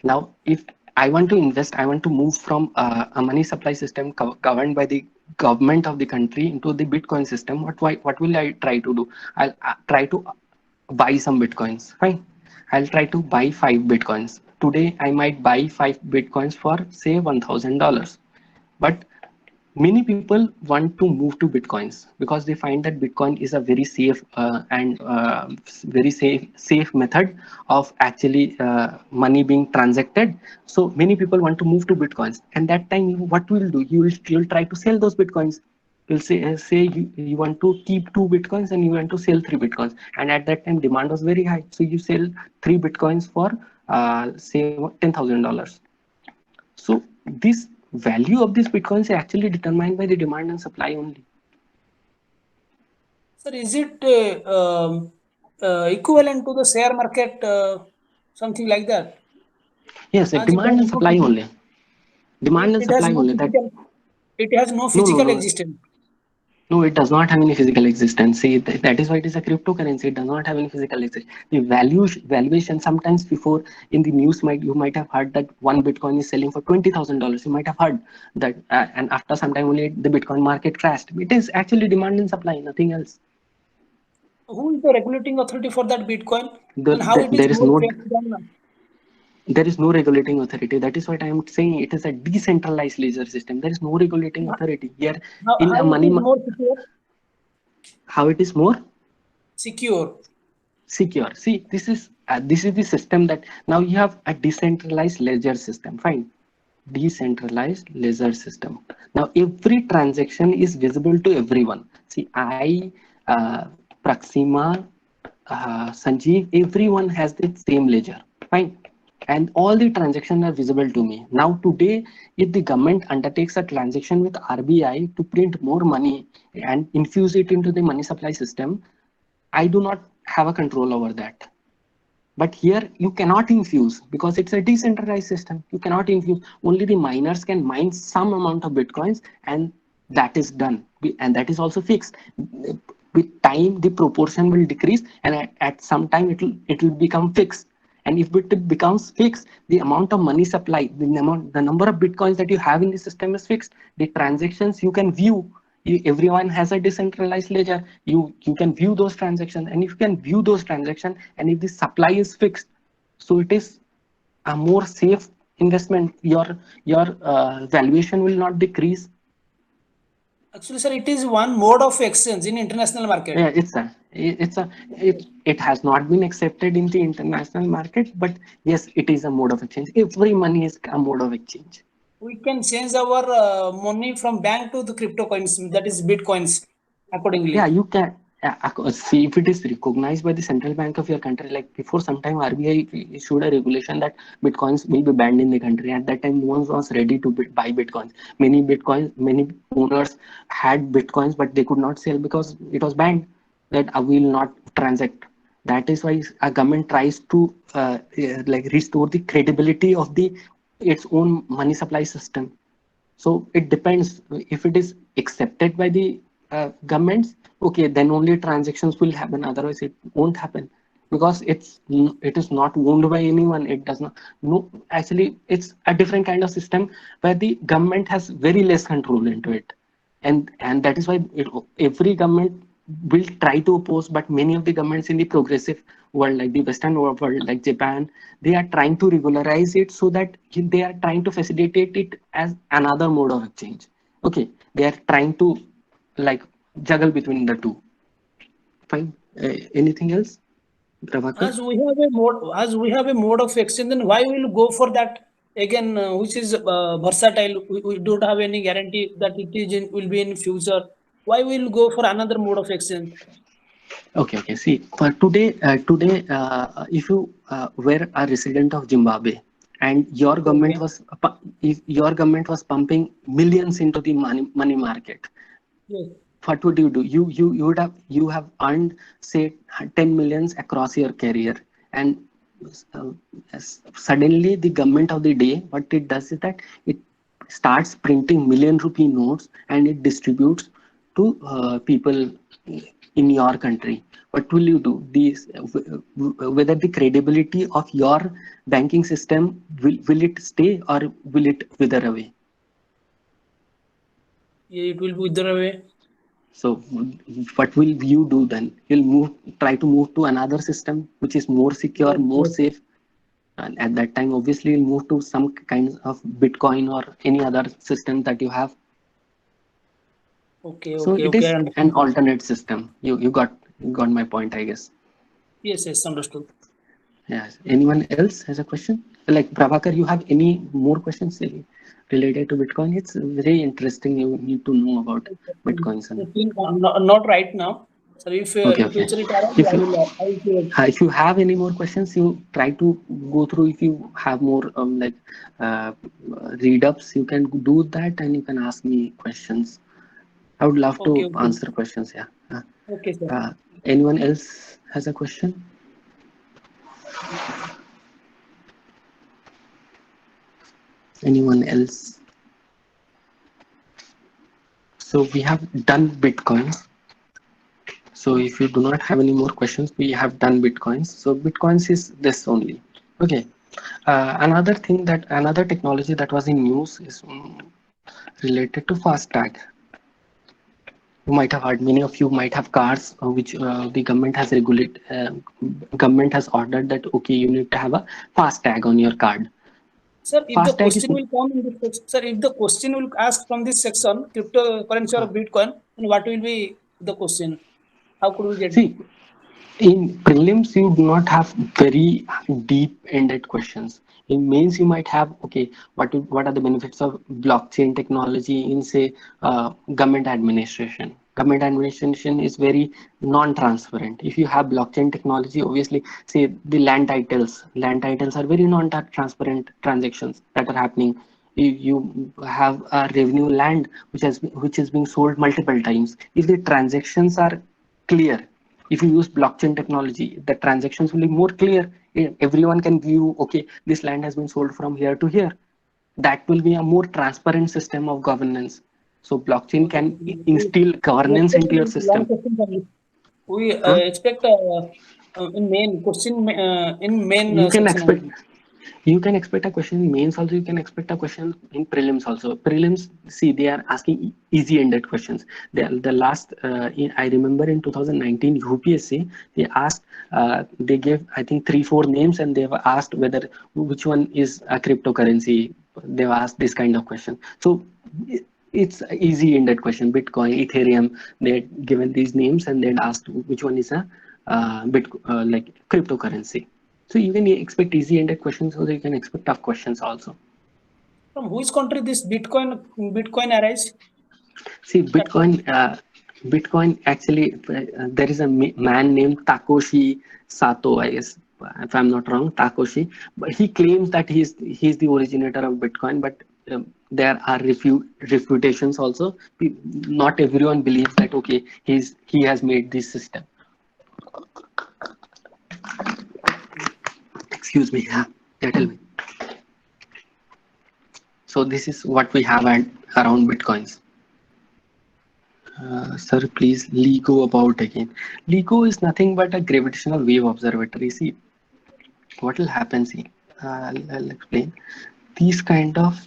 Speaker 1: Now, if I want to invest, I want to move from a money supply system governed by the government of the country into the Bitcoin system. What will I try to do? I'll try to buy some Bitcoins. Fine. I'll try to buy 5 Bitcoins. Today, I might buy 5 Bitcoins for say $1,000. But many people want to move to Bitcoins because they find that Bitcoin is a very safe and very safe method of actually money being transacted. So many people want to move to Bitcoins, and that time what will do? You'll try to sell those Bitcoins. You'll say you want to keep 2 Bitcoins and you want to sell 3 Bitcoins, and at that time demand was very high, so you sell 3 Bitcoins for say $10,000. So this value of this Bitcoin is actually determined by the demand and supply only.
Speaker 4: Sir, is it equivalent to the share market, something like that?
Speaker 1: Yes, demand and supply only. Demand and supply only.
Speaker 4: It has no physical existence.
Speaker 1: No, it does not have any physical existence. See, that is why it is a cryptocurrency. It does not have any physical existence. The valuation sometimes before in the news you might have heard that one Bitcoin is selling for $20,000. You might have heard that, and after some time only the Bitcoin market crashed. It is actually demand and supply, nothing else.
Speaker 4: Who is the regulating authority for that Bitcoin? And how it is
Speaker 1: there is no regulating authority. That is what I am saying. It is a decentralized ledger system. There is no regulating authority here.
Speaker 4: More secure?
Speaker 1: How it is more
Speaker 4: secure?
Speaker 1: See, this is the system that now you have a decentralized ledger system. Fine. decentralized ledger system. Now every transaction is visible to everyone. See, I, Praxima, Sanjeev, everyone has the same ledger. Fine. And all the transactions are visible to me. Now today, if the government undertakes a transaction with RBI to print more money and infuse it into the money supply system, I do not have a control over that. But here you cannot infuse because it's a decentralized system. You cannot infuse. Only the miners can mine some amount of bitcoins, and that is done. And that is also fixed. With time, the proportion will decrease, and at some time it will become fixed. And if it becomes fixed, the amount of money supply, the number of bitcoins that you have in the system is fixed. The transactions you can view. Everyone has a decentralized ledger. You can view those transactions, and if you can view those transactions, and if the supply is fixed, so it is a more safe investment. Your valuation will not decrease.
Speaker 4: Actually, sir, it is one mode of exchange in international market.
Speaker 1: Yeah, it has not been accepted in the international market, but yes, it is a mode of exchange. Every money is a mode of exchange.
Speaker 4: We can change our money from bank to the crypto coins, that is bitcoins, accordingly.
Speaker 1: Yeah, you can. See, if it is recognized by the central bank of your country, like before some time RBI issued a regulation that bitcoins will be banned in the country. At that time, no one was ready to buy bitcoins. Many owners had bitcoins, but they could not sell because it was banned. That we will not transact. That is why a government tries to like restore the credibility of its own money supply system. So it depends. If it is accepted by the governments, okay, then only transactions will happen. Otherwise, it won't happen because it is not owned by anyone. It does not. No, actually, it's a different kind of system where the government has very less control into it, and that is why every government will try to oppose. But many of the governments in the progressive world, like the Western world, like Japan, they are trying to regularize it so that they are trying to facilitate it as another mode of exchange. Okay, they are trying to like juggle between the two. Fine. Anything else, Prabhakar?
Speaker 4: As we have a mode of exchange, then why will go for that again, which is versatile? We don't have any guarantee that will be in future. Why will go for another mode of exchange?
Speaker 1: Okay. See, for if you were a resident of Zimbabwe and your government was if your government was pumping millions into the money market,
Speaker 4: Yes.
Speaker 1: what would you do? You have earned say 10 millions across your career, and uh, suddenly the government of the day, what it does is that it starts printing million rupee notes and it distributes to people in your country. What will you do? Whether the credibility of your banking system will it stay or will it wither away?
Speaker 4: Yeah, it will be the way.
Speaker 1: So what will you do then? You'll try to move to another system which is more secure, more
Speaker 4: Yes.
Speaker 1: safe. And at that time, obviously, you'll move to some kind of Bitcoin or any other system that you have.
Speaker 4: Okay.
Speaker 1: So it
Speaker 4: I
Speaker 1: is an
Speaker 4: understand.
Speaker 1: alternate system. You got my point, I guess.
Speaker 4: Yes, understood.
Speaker 1: Yes. Anyone else has a question? Like Prabhakar, you have any more questions related to Bitcoin? It's very interesting. You need to know about Bitcoins.
Speaker 4: I think not right now. So if in
Speaker 1: Okay.
Speaker 4: future it arrives,
Speaker 1: If
Speaker 4: I
Speaker 1: you
Speaker 4: will.
Speaker 1: if you have any more questions, you try to go through. If you have more uh, read ups, you can do that and you can ask me questions. I would love
Speaker 4: Okay.
Speaker 1: to answer questions. Yeah.
Speaker 4: Okay, sir.
Speaker 1: Anyone else has a question? Anyone else? So we have done Bitcoin. So if you do not have any more questions, we have done Bitcoins. So Bitcoins is this only. Okay. Another technology that was in news is related to FASTag. You might have heard, many of you might have cars which the government has ordered that okay, you need to have a FASTag on your card.
Speaker 4: Sir, if the
Speaker 1: FASTag is
Speaker 4: question will come in this section, sir, if the question will ask from this section, cryptocurrency or Bitcoin, then what will be the question? How could we get?
Speaker 1: See, in prelims you do not have very deep ended questions. In mains, you might have, okay, what are the benefits of blockchain technology in, say, government administration? Government administration is very non-transparent. If you have blockchain technology, obviously, say the land titles are very non-transparent transactions that are happening. You have a revenue land which is being sold multiple times. If the transactions are clear, if you use blockchain technology, the transactions will be more clear. Everyone can view, okay, this land has been sold from here to here. That will be a more transparent system of governance. So blockchain
Speaker 4: Okay.
Speaker 1: can instill
Speaker 4: We
Speaker 1: governance
Speaker 4: expect
Speaker 1: into your
Speaker 4: long
Speaker 1: system.
Speaker 4: question from you. We
Speaker 1: Huh?
Speaker 4: expect in main question in main
Speaker 1: You can
Speaker 4: section
Speaker 1: expect
Speaker 4: only.
Speaker 1: you can expect a question in mains also. You can expect a question in prelims also. Prelims, see, they are asking easy ended questions. The last I remember in 2019 UPSC, they asked, they gave I think 3-4 names, and they've asked whether which one is a cryptocurrency. They've asked this kind of question. So it's an easy ended question: Bitcoin, Ethereum. They given these names and then asked which one is a like cryptocurrency. So you can expect easy-ended questions, or you can expect tough questions also.
Speaker 4: From which country this Bitcoin arise?
Speaker 1: See, Bitcoin actually, there is a man named Takeshi Sato, I guess, if I'm not wrong, Takeshi. But he claims that he's the originator of Bitcoin, but there are refutations also. Not everyone believes that, okay, he has made this system. Excuse me. Yeah, tell me. So this is what we have around Bitcoins. Sir, please, LIGO about again. LIGO is nothing but a gravitational wave observatory. See, what will happen, see, I'll explain. These kind of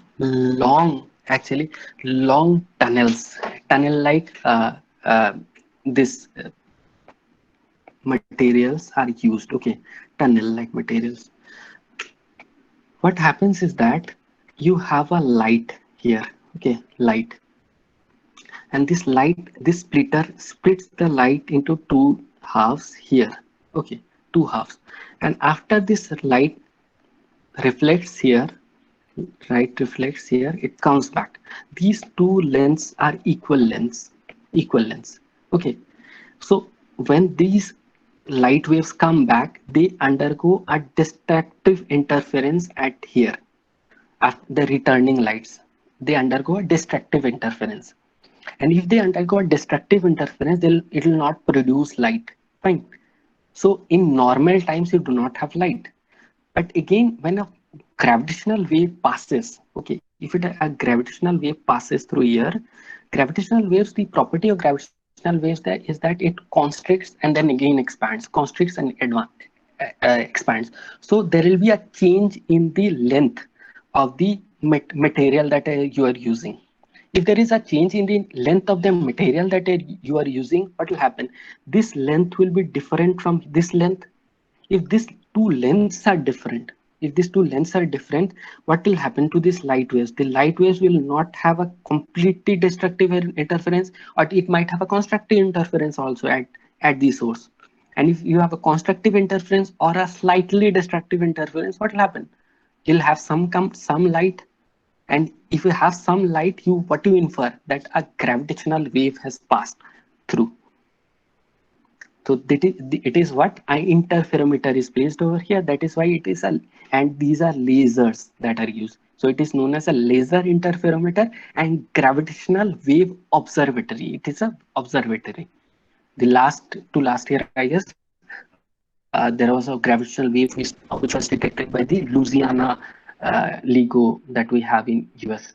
Speaker 1: actually long tunnel like this materials are used, okay, tunnel like materials. What happens is that you have a light here, okay, light. And this splitter splits the light into two halves here, okay, two halves. And after this light reflects here, reflects here, it comes back. These two lengths are equal lengths, okay. So when these light waves come back, they undergo a destructive interference at here. After the returning lights, they undergo a destructive interference. And if they undergo a destructive interference, it will not produce light. Fine. So in normal times, you do not have light. But again, when a gravitational wave passes, okay, if a gravitational wave passes through here, gravitational waves, the property of gravitational waves is that it constricts and then again expands, constricts and expands. So there will be a change in the length of the material that you are using. If there is a change in the length of the material that you are using, what will happen? This length will be different from this length. If these two lengths are different, what will happen to these light waves? The light waves will not have a completely destructive interference, or it might have a constructive interference also at the source. And if you have a constructive interference or a slightly destructive interference, what will happen? You'll have some light, and if you have some light, what you infer? That a gravitational wave has passed through. So it is what interferometer is placed over here. That is why it is and these are lasers that are used. So it is known as a laser interferometer and gravitational wave observatory. It is a observatory. The last year, I guess, there was a gravitational wave which was detected by the Louisiana LIGO that we have in US.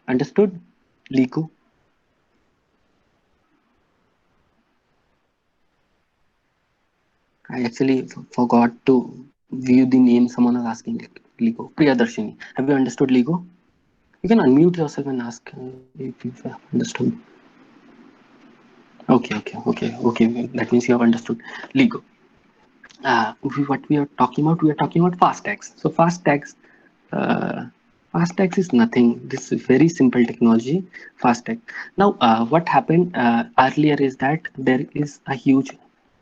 Speaker 1: Understood? LIGO. I actually forgot to view the name. Someone was asking it. LIGO. Priyadarshini. Have you understood LIGO? You can unmute yourself and ask if you've understood. Okay. That means you have understood LIGO. What we are talking about fast tags. So fast tags is nothing. This is very simple technology, fast tag. Now what happened earlier is that there is a huge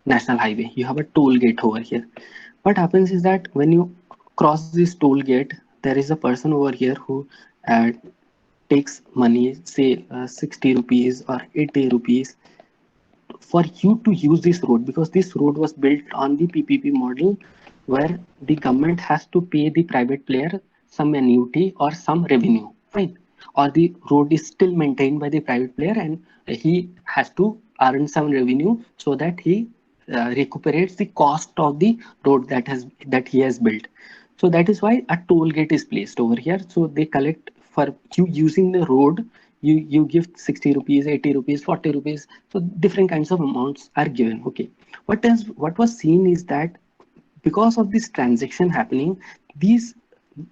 Speaker 1: national highway. You have a toll gate over here. What happens is that when you cross this toll gate, there is a person over here who uh, takes money, say 60 rupees or 80 rupees for you to use this road, because this road was built on the PPP model where the government has to pay the private player some annuity or some revenue, fine, or the road is still maintained by the private player and he has to earn some revenue so that he recuperates the cost of the road that he has built. So that is why a toll gate is placed over here. So they collect for you using the road. You give 60 rupees, 80 rupees, 40 rupees. So different kinds of amounts are given. Okay. What was seen is that because of this transaction happening, these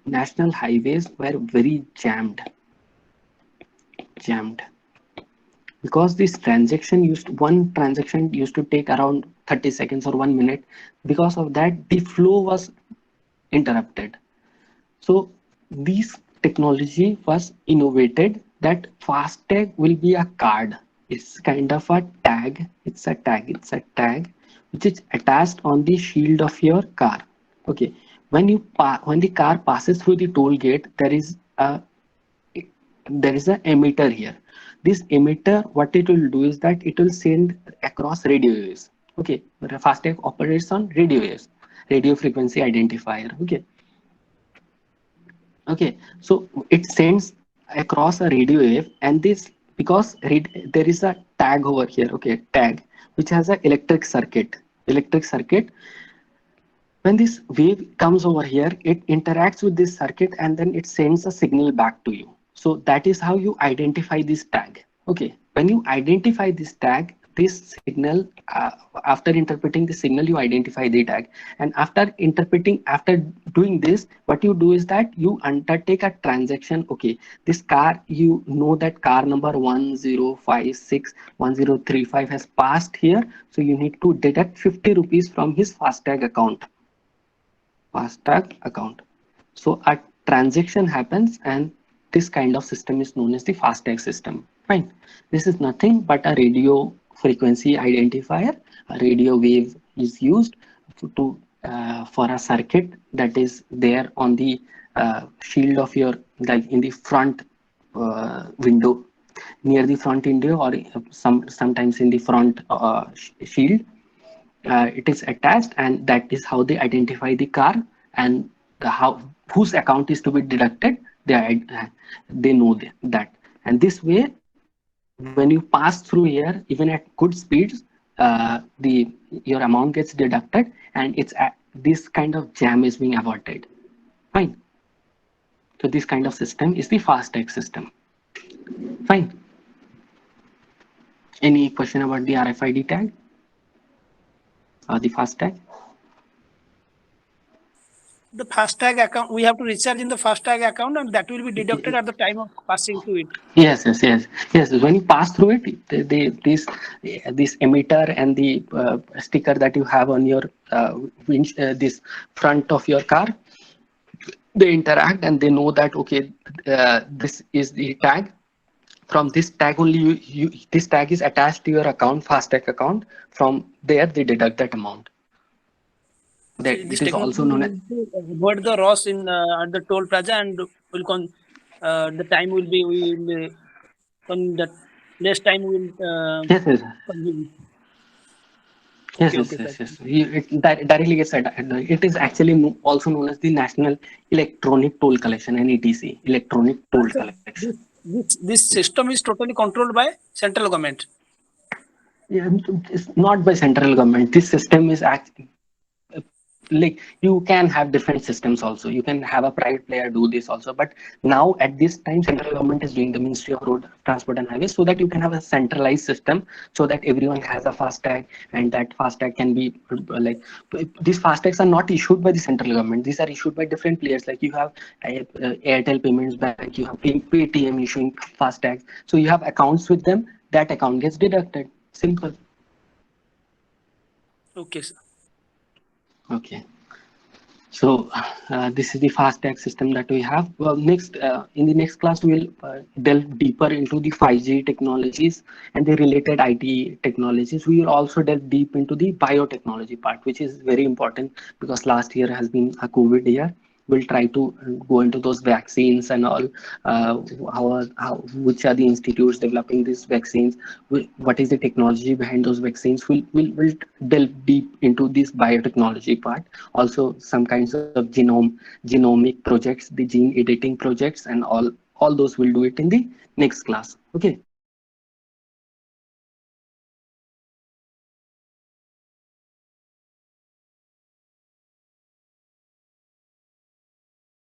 Speaker 1: national highways were very jammed because this transaction used one transaction used to take around 30 seconds or 1 minute. Because of that, the flow was interrupted. So this technology was innovated that FASTag will be a card. It's kind of a tag. It's a tag which is attached on the shield of your car. Okay. When the car passes through the toll gate, there is an emitter here. This emitter, what it will do is that it will send across radio waves. Okay. FASTag operates on radio waves, radio frequency identifier. Okay. Okay, so it sends across a radio wave, and this because there is a tag over here. Okay, tag which has an electric circuit. Electric circuit. When this wave comes over here, it interacts with this circuit, and then it sends a signal back to you. So that is how you identify this tag. Okay, when you identify this tag, this signal, after interpreting the signal, you identify the tag, and after doing this, what you do is that you undertake a transaction. Okay, this car, you know that car number 10561035 has passed here, so you need to deduct 50 rupees from his FASTag account. So a transaction happens, and this kind of system is known as the FASTag system. Fine. This is nothing but a radio frequency identifier. A radio wave is used for a circuit that is there on the shield of your, like in the front window, near the front window, or sometimes in the front shield. It is attached, and that is how they identify the car, and how whose account is to be deducted. They know that, and this way, when you pass through here, even at good speeds, the your amount gets deducted, and this kind of jam is being avoided. Fine. So this kind of system is the FASTag system. Fine. Any question about the RFID tag or the FASTag?
Speaker 4: The FASTag account, we have to recharge in the FASTag account, and that will be deducted at the time of passing through it.
Speaker 1: Yes. When you pass through it, this emitter and the sticker that you have on your this front of your car, they interact, and they know that okay, this is the tag. From this tag only, this tag is attached to your account, FASTag account. From there, they deduct that amount. That
Speaker 4: This
Speaker 1: it is also known as.
Speaker 4: avoid the loss in at the toll plaza, and the time will be on that less time will
Speaker 1: Yes.
Speaker 4: consume.
Speaker 1: Yes.
Speaker 4: Sir.
Speaker 1: It directly gets it is actually also known as the National Electronic Toll Collection, NETC, Electronic Toll Collection.
Speaker 4: This system is totally controlled by central government.
Speaker 1: Yeah, it's not by central government. This system is actually, like, you can have different systems also. You can have a private player do this also, but now at this time, central government is doing, the Ministry of Road Transport and Highways, so that you can have a centralized system, so that everyone has a FASTag, and that FASTag can be like, these FASTags are not issued by the central government. These are issued by different players. Like you have Airtel Payments Bank, you have Paytm issuing FASTags. So you have accounts with them. That account gets deducted. Simple.
Speaker 4: Okay, sir.
Speaker 1: Okay. So this is the fast tag system that we have. Well, next in the next class we will delve deeper into the 5G technologies and the related IT technologies. We will also delve deep into the biotechnology part, which is very important because last year has been a COVID year. We'll try to go into those vaccines and all. How which are the institutes developing these vaccines? What is the technology behind those vaccines? We'll delve deep into this biotechnology part, also some kinds of genomic projects, the gene editing projects, and all those we'll do it in the next class. Okay.